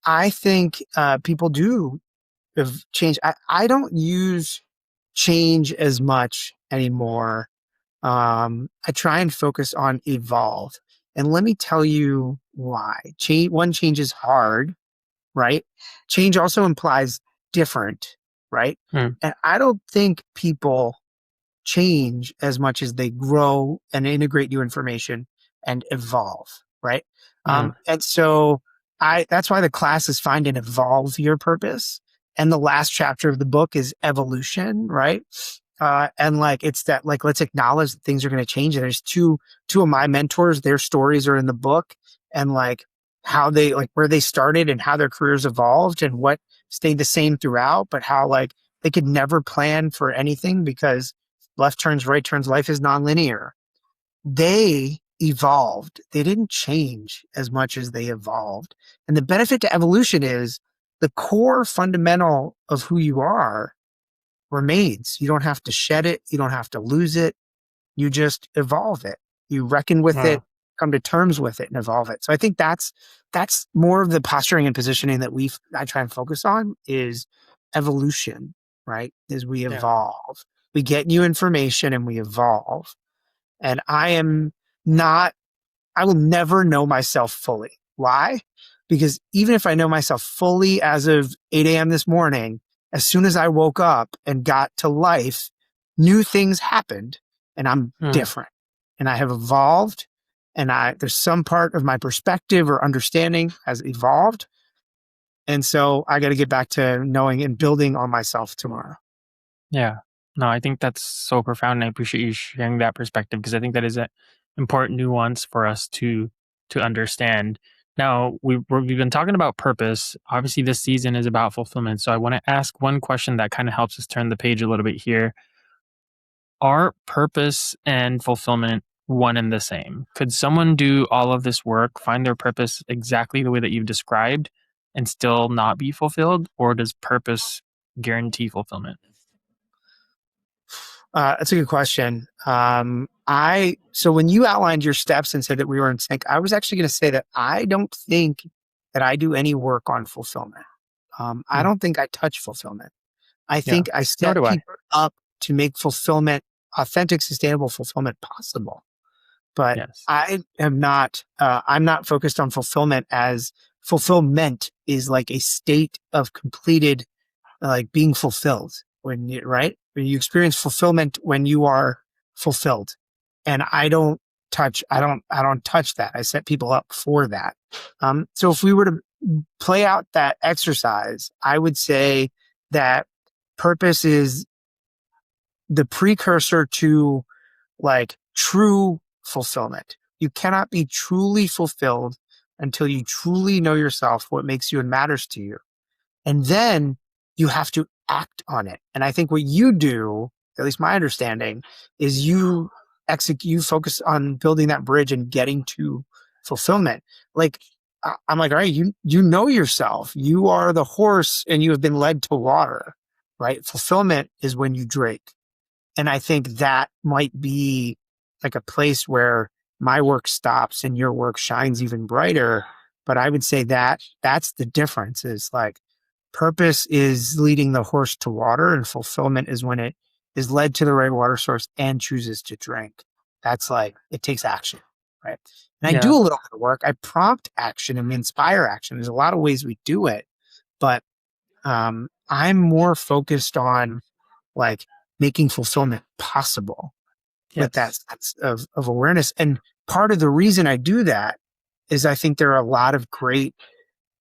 I think people do have changed. I don't use change as much anymore. I try and focus on evolve. And let me tell you why. Change is hard, right? Change also implies different, right? Hmm. And I don't think people change as much as they grow and integrate new information and evolve, right? Yeah. And so that's why the class is find and evolve your purpose. And the last chapter of the book is evolution, right? And like it's that like let's acknowledge that things are going to change. And there's two of my mentors, their stories are in the book, and like how they like where they started and how their careers evolved and what stayed the same throughout, but how like they could never plan for anything because left turns, right turns, life is nonlinear. They evolved. They didn't change as much as they evolved. And the benefit to evolution is the core fundamental of who you are remains. You don't have to shed it. You don't have to lose it. You just evolve it. You reckon with Yeah. it, come to terms with it and evolve it. So I think that's more of the posturing and positioning that I try and focus on is evolution, right? Is we Yeah. evolve. We get new information and we evolve. And I will never know myself fully. Why? Because even if I know myself fully as of 8 a.m. this morning, as soon as I woke up and got to life, new things happened and I'm Hmm. different and I have evolved and there's some part of my perspective or understanding has evolved. And so I got to get back to knowing and building on myself tomorrow. Yeah. No, I think that's so profound, and I appreciate you sharing that perspective because I think that is an important nuance for us to understand. Now, we've been talking about purpose. Obviously, this season is about fulfillment. So I want to ask one question that kind of helps us turn the page a little bit here. Are purpose and fulfillment one and the same? Could someone do all of this work, find their purpose exactly the way that you've described, and still not be fulfilled? Or does purpose guarantee fulfillment? That's a good question. So when you outlined your steps and said that we were in sync, I was actually going to say that I don't think that I do any work on fulfillment. I Hmm. don't think I touch fulfillment. I Yeah. think I Nor set do I. people up to make fulfillment, authentic, sustainable fulfillment possible. But Yes. I'm not focused on fulfillment as fulfillment is like a state of completed like being fulfilled right when you experience fulfillment when you are fulfilled. And I don't touch that. I set people up for that. So if we were to play out that exercise, I would say that purpose is the precursor to like true fulfillment. You cannot be truly fulfilled until you truly know yourself, what makes you and matters to you, and then you have to act on it. And I think what you do, at least my understanding, is you focus on building that bridge and getting to fulfillment. Like I'm like, all right, you know yourself. You are the horse and you have been led to water, right? Fulfillment is when you drink. And I think that might be like a place where my work stops and your work shines even brighter. But I would say that that's the difference is like purpose is leading the horse to water and fulfillment is when it is led to the right water source and chooses to drink. That's like it takes action, right? And I do Yeah. a little bit of work. I prompt action and we inspire action. There's a lot of ways we do it, but I'm more focused on like making fulfillment possible with that Yes. sense of awareness. And part of the reason I do that is I think there are a lot of great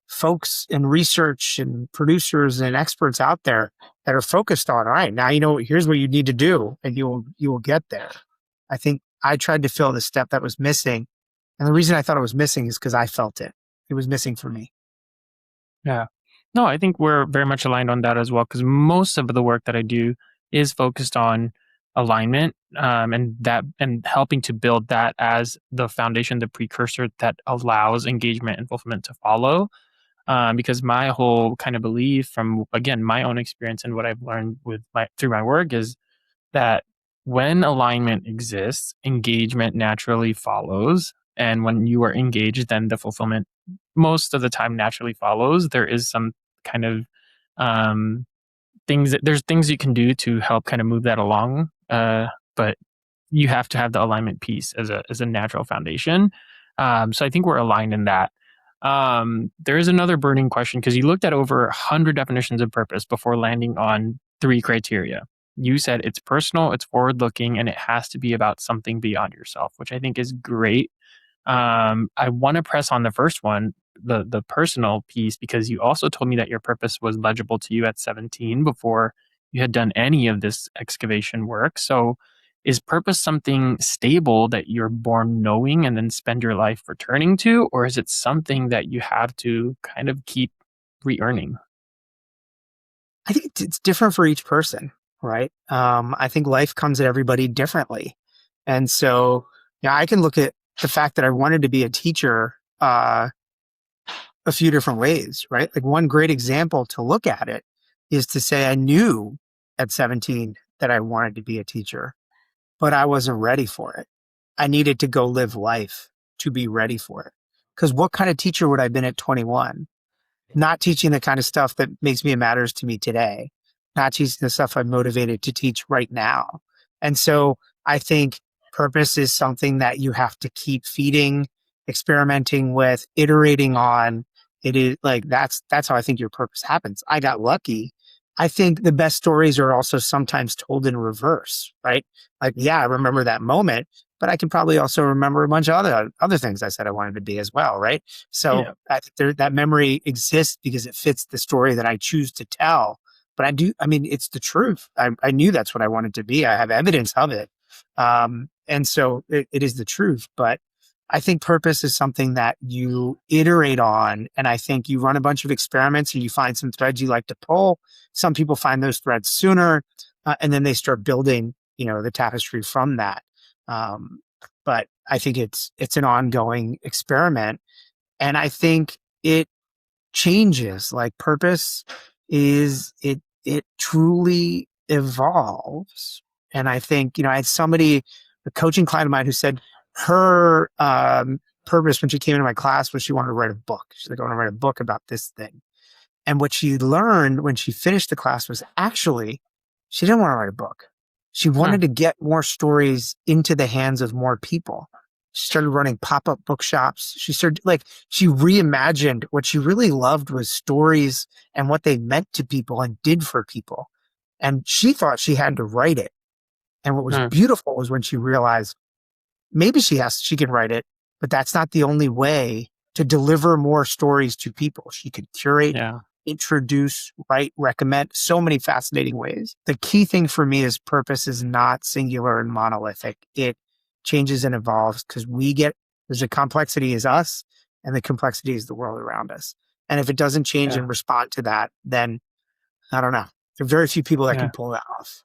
folks in research and producers and experts out there that are focused on, all right, now you know here's what you need to do and you will get there. I think I tried to fill the step that was missing And the reason I thought it was missing is because I felt it. It was missing for me. Yeah. No, I think we're very much aligned on that as well, because most of the work that I do is focused on alignment, and helping to build that as the foundation, the precursor that allows engagement and fulfillment to follow. Because my whole kind of belief from, again, my own experience and what I've learned with my through my work is that when alignment exists, engagement naturally follows. And when you are engaged, then the fulfillment most of the time naturally follows. There is some kind of um, there's things you can do to help kind of move that along. But you have to have the alignment piece as a natural foundation. So I think we're aligned in that. There is another burning question because you looked at over 100 definitions of purpose before landing on 3 criteria. You said it's personal, it's forward looking, and it has to be about something beyond yourself, which I think is great. I want to press on the first one, the personal piece, because you also told me that your purpose was legible to you at 17 before you had done any of this excavation work. So, is purpose something stable that you're born knowing and then spend your life returning to, or is it something that you have to kind of keep re-earning? I think it's different for each person, right? I think life comes at everybody differently. And so, yeah, I can look at the fact that I wanted to be a teacher a few different ways, right? Like one great example to look at it is to say I knew at 17 that I wanted to be a teacher, but I wasn't ready for it. I needed to go live life to be ready for it. Because what kind of teacher would I have been at 21? Not teaching the kind of stuff that makes me and matters to me today, not teaching the stuff I'm motivated to teach right now. And so I think purpose is something that you have to keep feeding, experimenting with, iterating on. It is like that's how I think your purpose happens. I got lucky. I think the best stories are also sometimes told in reverse, right? Like, yeah, I remember that moment, but I can probably also remember a bunch of other things I said I wanted to be as well, right? So Yeah, I think that memory exists because it fits the story that I choose to tell. But I mean, it's the truth. I knew that's what I wanted to be. I have evidence of it. And so it is the truth. But I think purpose is something that you iterate on. And I think you run a bunch of experiments and you find some threads you like to pull. Some people find those threads sooner, and then they start building, the tapestry from that. Um, but I think it's an ongoing experiment. And I think it changes. Like purpose it truly evolves. And I think, I had somebody, a coaching client of mine who said her purpose when she came into my class was she wanted to write a book. She's like, I want to write a book about this thing. And what she learned when she finished the class was actually she didn't want to write a book. She huh, wanted to get more stories into the hands of more people. She started running pop-up bookshops. She reimagined what she really loved was stories and what they meant to people and did for people. And she thought she had to write it. And what was huh, beautiful was when she realized maybe she can write it, but that's not the only way to deliver more stories to people. She could curate, yeah, introduce, write, recommend, so many fascinating ways. The key thing for me is purpose is not singular and monolithic. It changes and evolves because there's a complexity is us and the complexity is the world around us. And if it doesn't change yeah, and respond to that, then I don't know. There are very few people that yeah. can pull that off.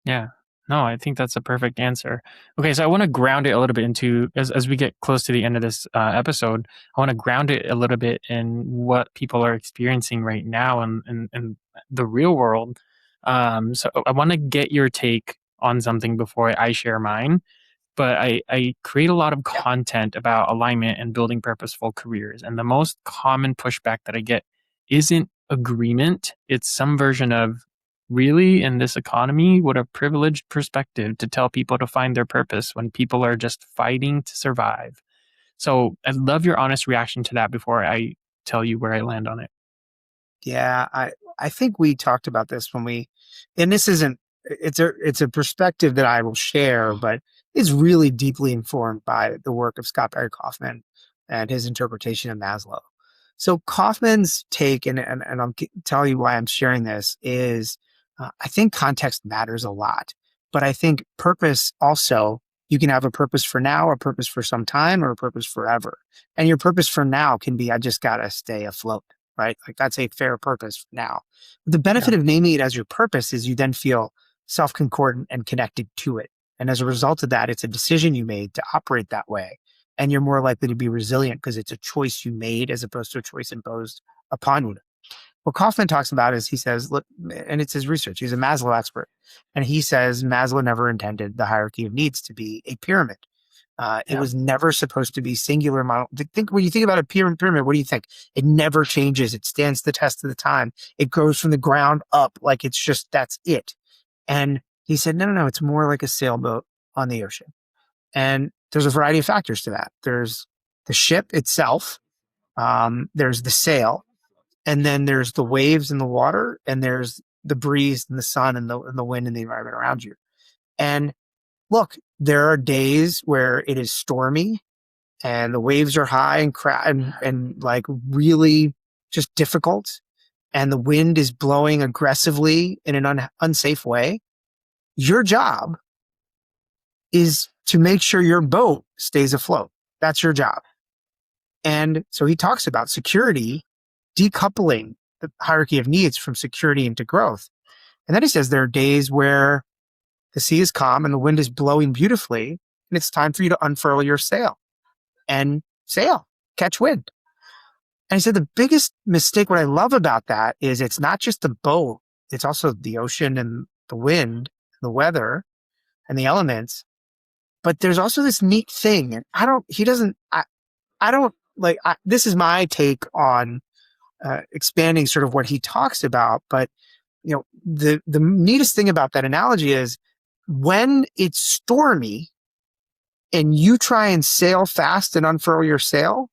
Yeah. No, I think that's a perfect answer. Okay, so I want to ground it a little bit into as we get close to the end of this episode. I want to ground it a little bit in what people are experiencing right now and the real world. So I want to get your take on something before I share mine. But I create a lot of Yeah. content about alignment and building purposeful careers. And the most common pushback that I get isn't agreement, it's some version of, really, in this economy, what a privileged perspective to tell people to find their purpose when people are just fighting to survive. So I'd love your honest reaction to that before I tell you where I land on it. Yeah, I think we talked about this and this isn't it's a perspective that I will share, but it's really deeply informed by the work of Scott Barry Kaufman and his interpretation of Maslow. So Kaufman's take, and I'll tell you why I'm sharing this, is I think context matters a lot, but I think purpose also You can have a purpose for now, a purpose for some time, or a purpose forever. And your purpose for now can be, I just got to stay afloat, right? Like that's a fair purpose now. The benefit of naming it as your purpose is you then feel self-concordant and connected to it. And as a result of that, it's a decision you made to operate that way. And you're more likely to be resilient because it's a choice you made as opposed to a choice imposed upon you. What Kaufman talks about is he says, look, and it's his research, he's a Maslow expert. And he says Maslow never intended the hierarchy of needs to be a pyramid. It was never supposed to be singular model. When you think about a pyramid, what do you think? It never changes. It stands the test of the time. It goes from the ground up. Like it's just, that's it. And he said, no, it's more like a sailboat on the ocean. And there's a variety of factors to that. There's the ship itself. There's the sail. And then there's the waves in the water, and there's the breeze and the sun and the wind and the environment around you. And look, there are days where it is stormy and the waves are high and like really just difficult. And the wind is blowing aggressively in an unsafe way. Your job is to make sure your boat stays afloat. That's your job. And so he talks about security, decoupling the hierarchy of needs from security into growth. And then he says there are days where the sea is calm and the wind is blowing beautifully, and it's time for you to unfurl your sail and sail, catch wind. And he said the biggest mistake, what I love about that is it's not just the boat, it's also the ocean and the wind, the weather and the elements. But there's also this neat thing. And this is my take on expanding sort of what he talks about. But, the neatest thing about that analogy is when it's stormy and you try and sail fast and unfurl your sail,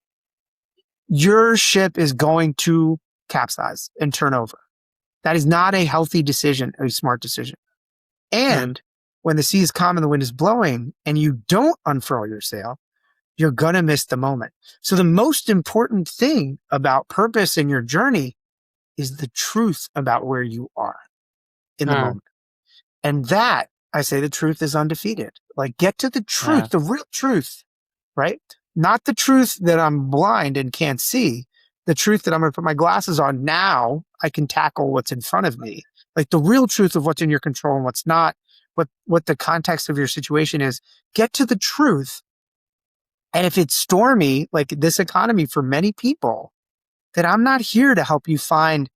your ship is going to capsize and turn over. That is not a healthy decision, a smart decision. And when the sea is calm and the wind is blowing and you don't unfurl your sail, you're going to miss the moment. So the most important thing about purpose in your journey is the truth about where you are in the moment. And that, I say, the truth is undefeated. Like, get to the truth, the real truth, right? Not the truth that I'm blind and can't see. The truth that I'm going to put my glasses on now, I can tackle what's in front of me. Like the real truth of what's in your control and what's not, what the context of your situation is. Get to the truth. And if it's stormy, like this economy for many people, then I'm not here to help you find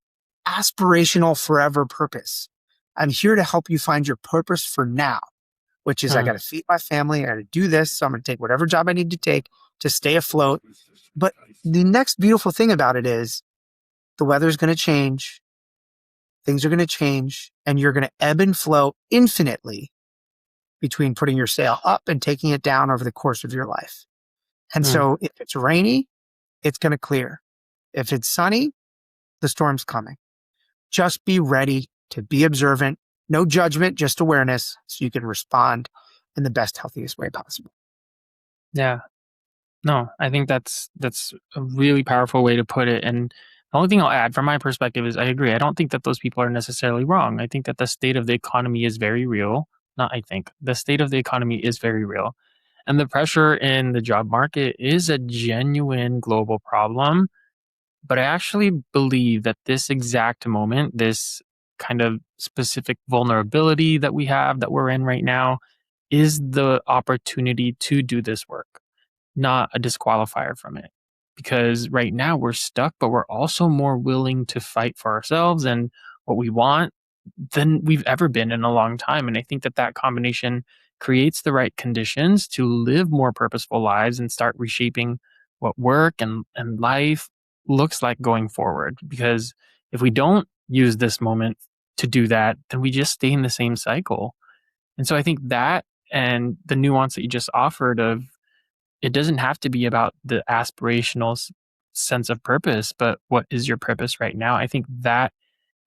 aspirational forever purpose. I'm here to help you find your purpose for now, which is I got to feed my family. I got to do this. So I'm going to take whatever job I need to take to stay afloat. But the next beautiful thing about it is the weather's going to change. Things are going to change, and you're going to ebb and flow infinitely between putting your sail up and taking it down over the course of your life. And so if it's rainy, it's going to clear. If it's sunny, the storm's coming. Just be ready to be observant, no judgment, just awareness, so you can respond in the best, healthiest way possible. Yeah. No, I think that's a really powerful way to put it. And the only thing I'll add from my perspective is I agree. I don't think that those people are necessarily wrong. I think that the state of the economy is very real. The state of the economy is very real. And the pressure in the job market is a genuine global problem. But I actually believe that this exact moment, this kind of specific vulnerability that we have, that we're in right now, is the opportunity to do this work, not a disqualifier from it. Because right now we're stuck, but we're also more willing to fight for ourselves and what we want than we've ever been in a long time. And I think that that combination creates the right conditions to live more purposeful lives and start reshaping what work and life looks like going forward. Because if we don't use this moment to do that, then we just stay in the same cycle. And so I think that, and the nuance that you just offered of, it doesn't have to be about the aspirational sense of purpose, but what is your purpose right now? I think that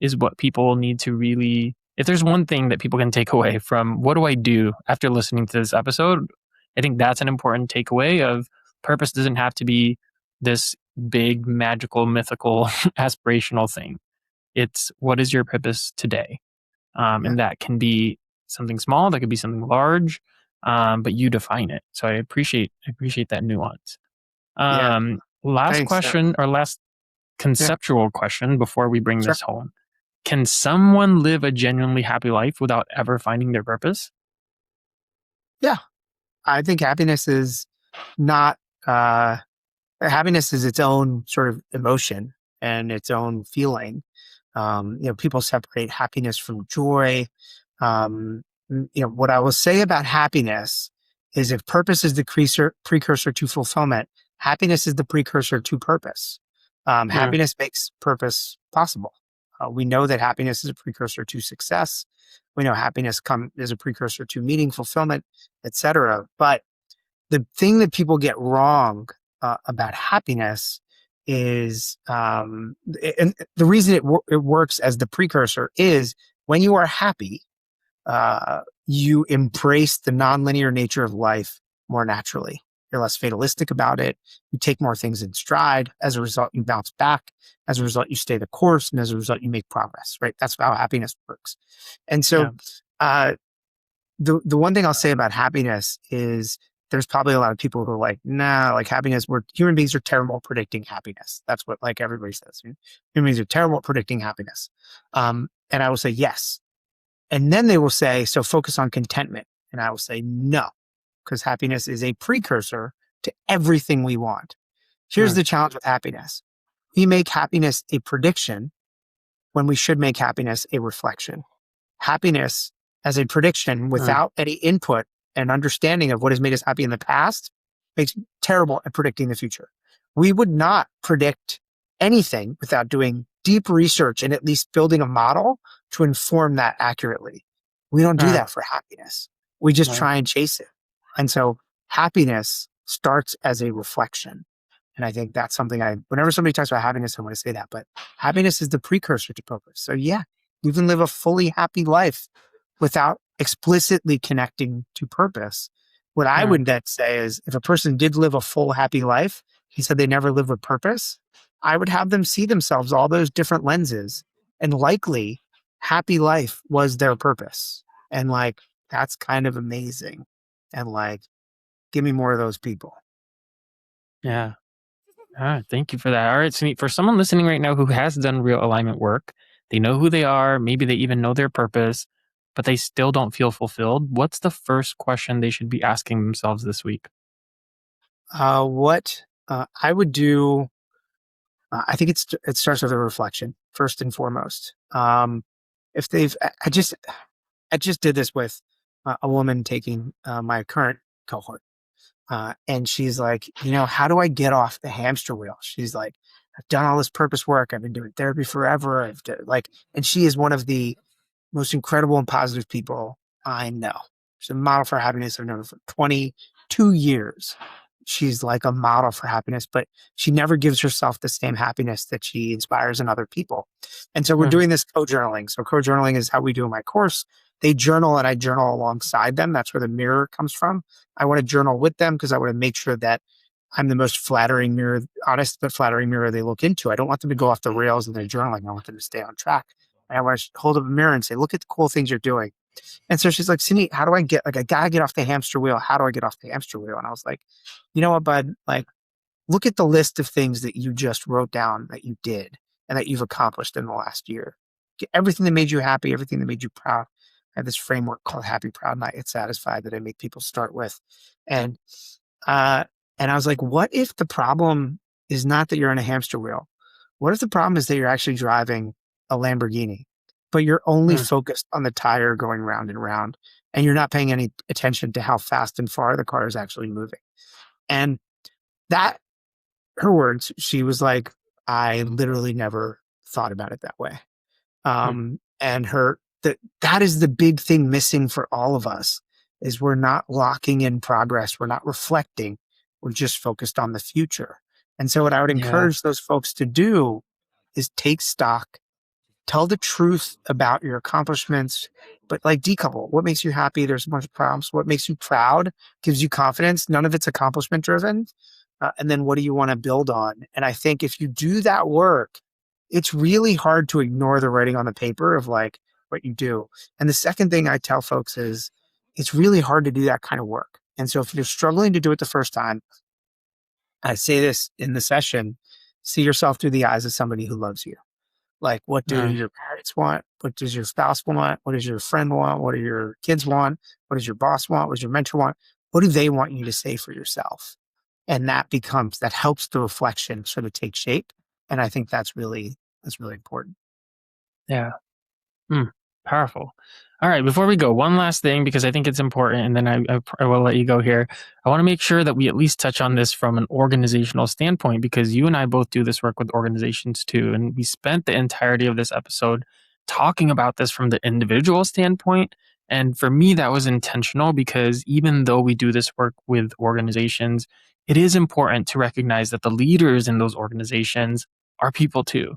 is what people need to really, if there's one thing that people can take away from what do I do after listening to this episode, I think that's an important takeaway of purpose doesn't have to be this big, magical, mythical, aspirational thing. It's what is your purpose today? And that can be something small, that could be something large. but you define it. So I appreciate that nuance. Yeah. Last Thanks. question, or last Yeah. conceptual question before we bring Sure. this home. Can someone live a genuinely happy life without ever finding their purpose? Yeah. I think happiness is not, happiness is its own sort of emotion and its own feeling. People separate happiness from joy. What I will say about happiness is if purpose is the precursor to fulfillment, happiness is the precursor to purpose. Mm, Happiness makes purpose possible. We know that happiness is a precursor to success. We know happiness is a precursor to meaning, fulfillment, etc. But the thing that people get wrong about happiness is, and the reason it works as the precursor is when you are happy, you embrace the nonlinear nature of life more naturally. You're less fatalistic about it. You take more things in stride. As a result, you bounce back. As a result, you stay the course. And as a result, you make progress, right? That's how happiness works. And yeah. so, uh, the one thing I'll say about happiness is there's probably a lot of people who are like, nah, like happiness, we're human beings are terrible at predicting happiness. That's what like everybody says. Human beings are terrible at predicting happiness. And I will say yes. And then they will say, so focus on contentment. And I will say no, because happiness is a precursor to everything we want. Here's Mm, the challenge with happiness. We make happiness a prediction when we should make happiness a reflection. Happiness as a prediction mm, without any input and understanding of what has made us happy in the past makes terrible at predicting the future. We would not predict anything without doing deep research and at least building a model to inform that accurately. We don't do mm, that for happiness. We just right. try and chase it. And so happiness starts as a reflection. And I think that's something whenever somebody talks about happiness, I want to say that, but happiness is the precursor to purpose. So yeah, you can live a fully happy life without explicitly connecting to purpose. What I Mm, would then say is if a person did live a full happy life, he said they never lived with purpose, I would have them see themselves all those different lenses. And likely happy life was their purpose. And like, that's kind of amazing. And like, give me more of those people. yeah. Thank you for that. All right, Suneet, for someone listening right now who has done real alignment work, they know who they are, maybe they even know their purpose, but they still don't feel fulfilled. What's the first question they should be asking themselves this week? What I would do, I think it starts with a reflection first and foremost. If they've, I just did this with a woman taking my current cohort, and she's like, how do I get off the hamster wheel? She's like, I've done all this purpose work. I've been doing therapy forever. And she is one of the most incredible and positive people I know. She's a model for happiness. I've known her for 22 years. She's like a model for happiness, but she never gives herself the same happiness that she inspires in other people. And so we're Mm, doing this co-journaling. So co-journaling is how we do in my course. They journal and I journal alongside them. That's where the mirror comes from. I want to journal with them because I want to make sure that I'm the most flattering mirror, honest but flattering mirror they look into. I don't want them to go off the rails in their journaling. I want them to stay on track. And I want to hold up a mirror and say, look at the cool things you're doing. And so she's like, Suneet, how do I I gotta get off the hamster wheel. How do I get off the hamster wheel? And I was like, you know what, bud? Like, look at the list of things that you just wrote down that you did and that you've accomplished in the last year. Everything that made you happy, everything that made you proud. I have this framework called Happy, Proud, Not Yet Satisfied that I make people start with. And uh, and I was like, what if the problem is not that you're in a hamster wheel? What if the problem is that you're actually driving a Lamborghini, but you're only mm, focused on the tire going round and round, and you're not paying any attention to how fast and far the car is actually moving? And that, her words, she was like, I literally never thought about it that way. mm, And that is the big thing missing for all of us is we're not locking in progress. We're not reflecting. We're just focused on the future. And so what I would yeah. encourage those folks to do is take stock, tell the truth about your accomplishments, but like decouple. What makes you happy? There's a bunch of problems. What makes you proud gives you confidence. None of it's accomplishment driven. And then what do you want to build on? And I think if you do that work, it's really hard to ignore the writing on the paper of like what you do. And the second thing I tell folks is it's really hard to do that kind of work. And so if you're struggling to do it the first time, I say this in the session, see yourself through the eyes of somebody who loves you. Like, what do Mm, your parents want? What does your spouse want? What does your friend want? What do your kids want? What does your boss want? What does your mentor want? What do they want you to say for yourself? And that helps the reflection sort of take shape. And I think that's really important. yeah. Mm, powerful. All right, before we go, one last thing, because I think it's important, and then I will let you go here. I want to make sure that we at least touch on this from an organizational standpoint, because you and I both do this work with organizations too. And we spent the entirety of this episode talking about this from the individual standpoint. And for me, that was intentional because even though we do this work with organizations, it is important to recognize that the leaders in those organizations are people too.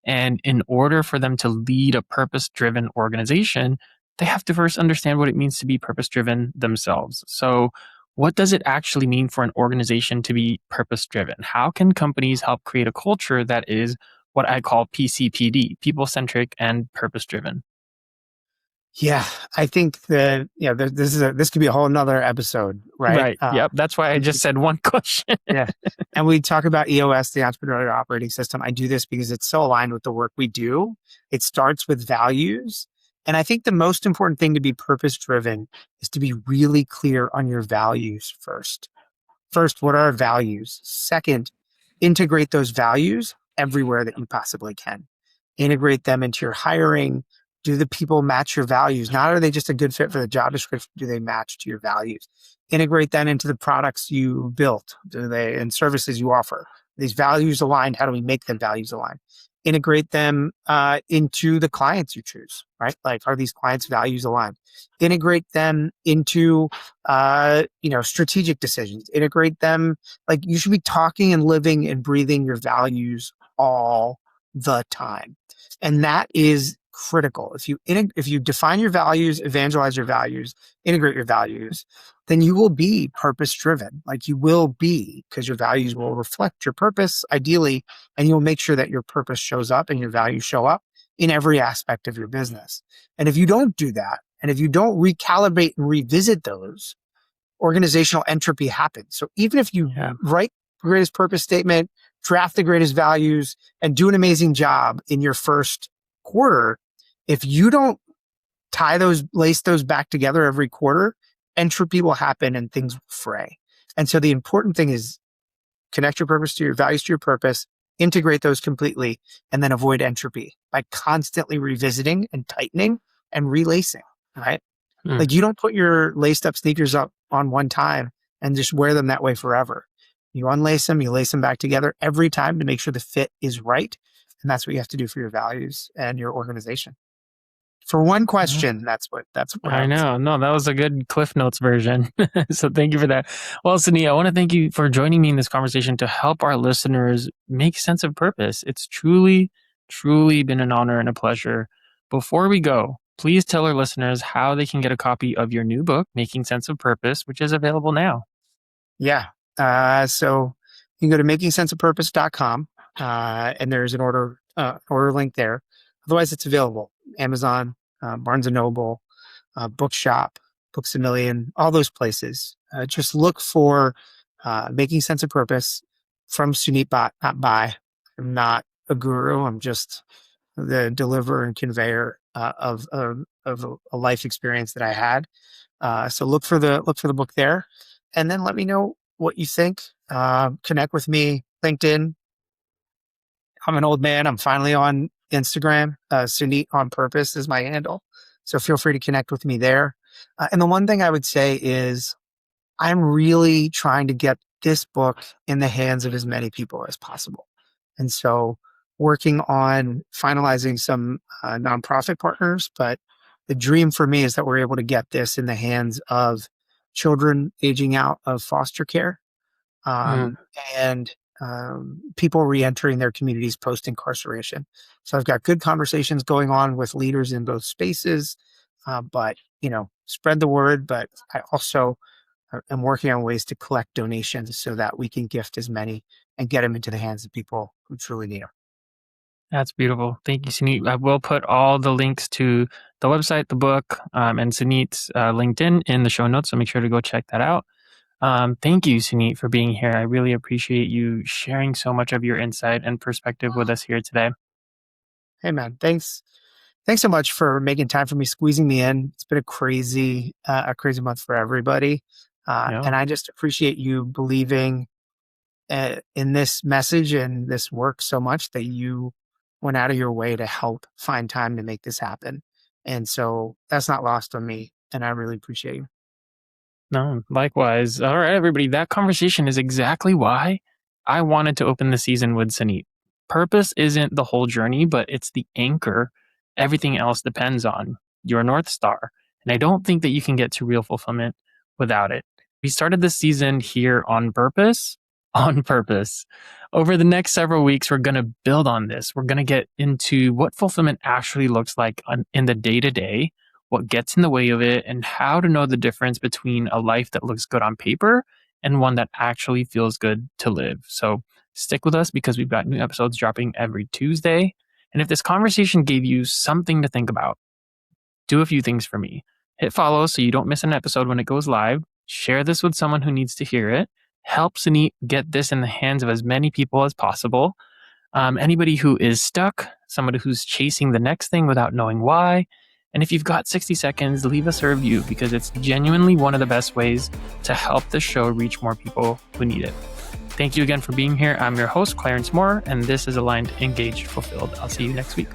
And in order for them to lead a purpose driven organization, they have to first understand what it means to be purpose driven themselves. So, what does it actually mean for an organization to be purpose driven? How can companies help create a culture that is what I call PCPD, people centric and purpose driven? Yeah, I think that this could be a whole nother episode, right? Right. Yep. That's why I just said one question. Yeah. And we talk about EOS, the entrepreneurial operating system. I do this because it's so aligned with the work we do. It starts with values. And I think the most important thing to be purpose driven is to be really clear on your values first. First, what are our values? Second, integrate those values everywhere that you possibly can. Integrate them into your hiring. Do the people match your values? Not are they just a good fit for the job description? Do they match to your values? Integrate that into the products you built. Do they and services you offer? These values aligned. How do we make them values aligned? Integrate them into the clients you choose, right? Like, are these clients' values aligned? Integrate them into strategic decisions. Integrate them. Like, you should be talking and living and breathing your values all the time. And that is critical. If you define your values, evangelize your values, integrate your values, then you will be purpose driven. Like, you will be, because your values will reflect your purpose ideally, and you'll make sure that your purpose shows up and your values show up in every aspect of your business. And if you don't do that, and if you don't recalibrate and revisit those, organizational entropy happens. So even if you Yeah. write the greatest purpose statement, draft the greatest values, and do an amazing job in your first quarter, if you don't lace those back together every quarter, entropy will happen and things will fray. And so the important thing is connect your purpose to your values to your purpose, integrate those completely, and then avoid entropy by constantly revisiting and tightening and relacing, right? Mm. Like, you don't put your laced up sneakers up on one time and just wear them that way forever. You unlace them, you lace them back together every time to make sure the fit is right. And that's what you have to do for your values and your organization. For one question, that's what I I would say. know. No, that was a good Cliff Notes version. So thank you for that. Well, Suneet, I want to thank you for joining me in this conversation to help our listeners make sense of purpose. It's truly, truly been an honor and a pleasure. Before we go, please tell our listeners how they can get a copy of your new book, Making Sense of Purpose, which is available now. Yeah. So you can go to makingsenseofpurpose.com, and there's an order link there. Otherwise, it's available. Amazon, Barnes and Noble, Bookshop, Books a Million, all those places. Just look for Making Sense of Purpose from Suneet Bhatt, not by. I'm not a guru. I'm just the deliverer and conveyor of a life experience that I had. So look for the book there, and then let me know what you think. Connect with me, LinkedIn. I'm an old man. I'm finally on Instagram. Suneet on Purpose is my handle. So feel free to connect with me there. And the one thing I would say is I'm really trying to get this book in the hands of as many people as possible. And so working on finalizing some nonprofit partners, but the dream for me is that we're able to get this in the hands of children aging out of foster care, Mm. um, and people reentering their communities post incarceration. So I've got good conversations going on with leaders in both spaces, but spread the word. But I also am working on ways to collect donations so that we can gift as many and get them into the hands of people who truly need them. That's beautiful. Thank you, Suneet. I will put all the links to the website, the book, and Suneet's LinkedIn in the show notes. So make sure to go check that out. Thank you, Suneet, for being here. I really appreciate you sharing so much of your insight and perspective with us here today. Hey, man, thanks. Thanks so much for making time for me, squeezing me in. It's been a crazy month for everybody. Yeah. And I just appreciate you believing in this message and this work so much that you went out of your way to help find time to make this happen. And so that's not lost on me. And I really appreciate you. No, likewise. All right, everybody. That conversation is exactly why I wanted to open the season with Suneet. Purpose isn't the whole journey, but it's the anchor everything else depends on, your North Star. And I don't think that you can get to real fulfillment without it. We started this season here on purpose, on purpose. Over the next several weeks, we're going to build on this. We're going to get into what fulfillment actually looks like in the day to day, what gets in the way of it, and how to know the difference between a life that looks good on paper and one that actually feels good to live. So stick with us because we've got new episodes dropping every Tuesday. And if this conversation gave you something to think about, do a few things for me. Hit follow so you don't miss an episode when it goes live. Share this with someone who needs to hear it. Help Suneet get this in the hands of as many people as possible. Anybody who is stuck, somebody who's chasing the next thing without knowing why. And if you've got 60 seconds, leave us a review because it's genuinely one of the best ways to help the show reach more people who need it. Thank you again for being here. I'm your host, Clarence Moore, and this is Aligned, Engaged, Fulfilled. I'll see you next week.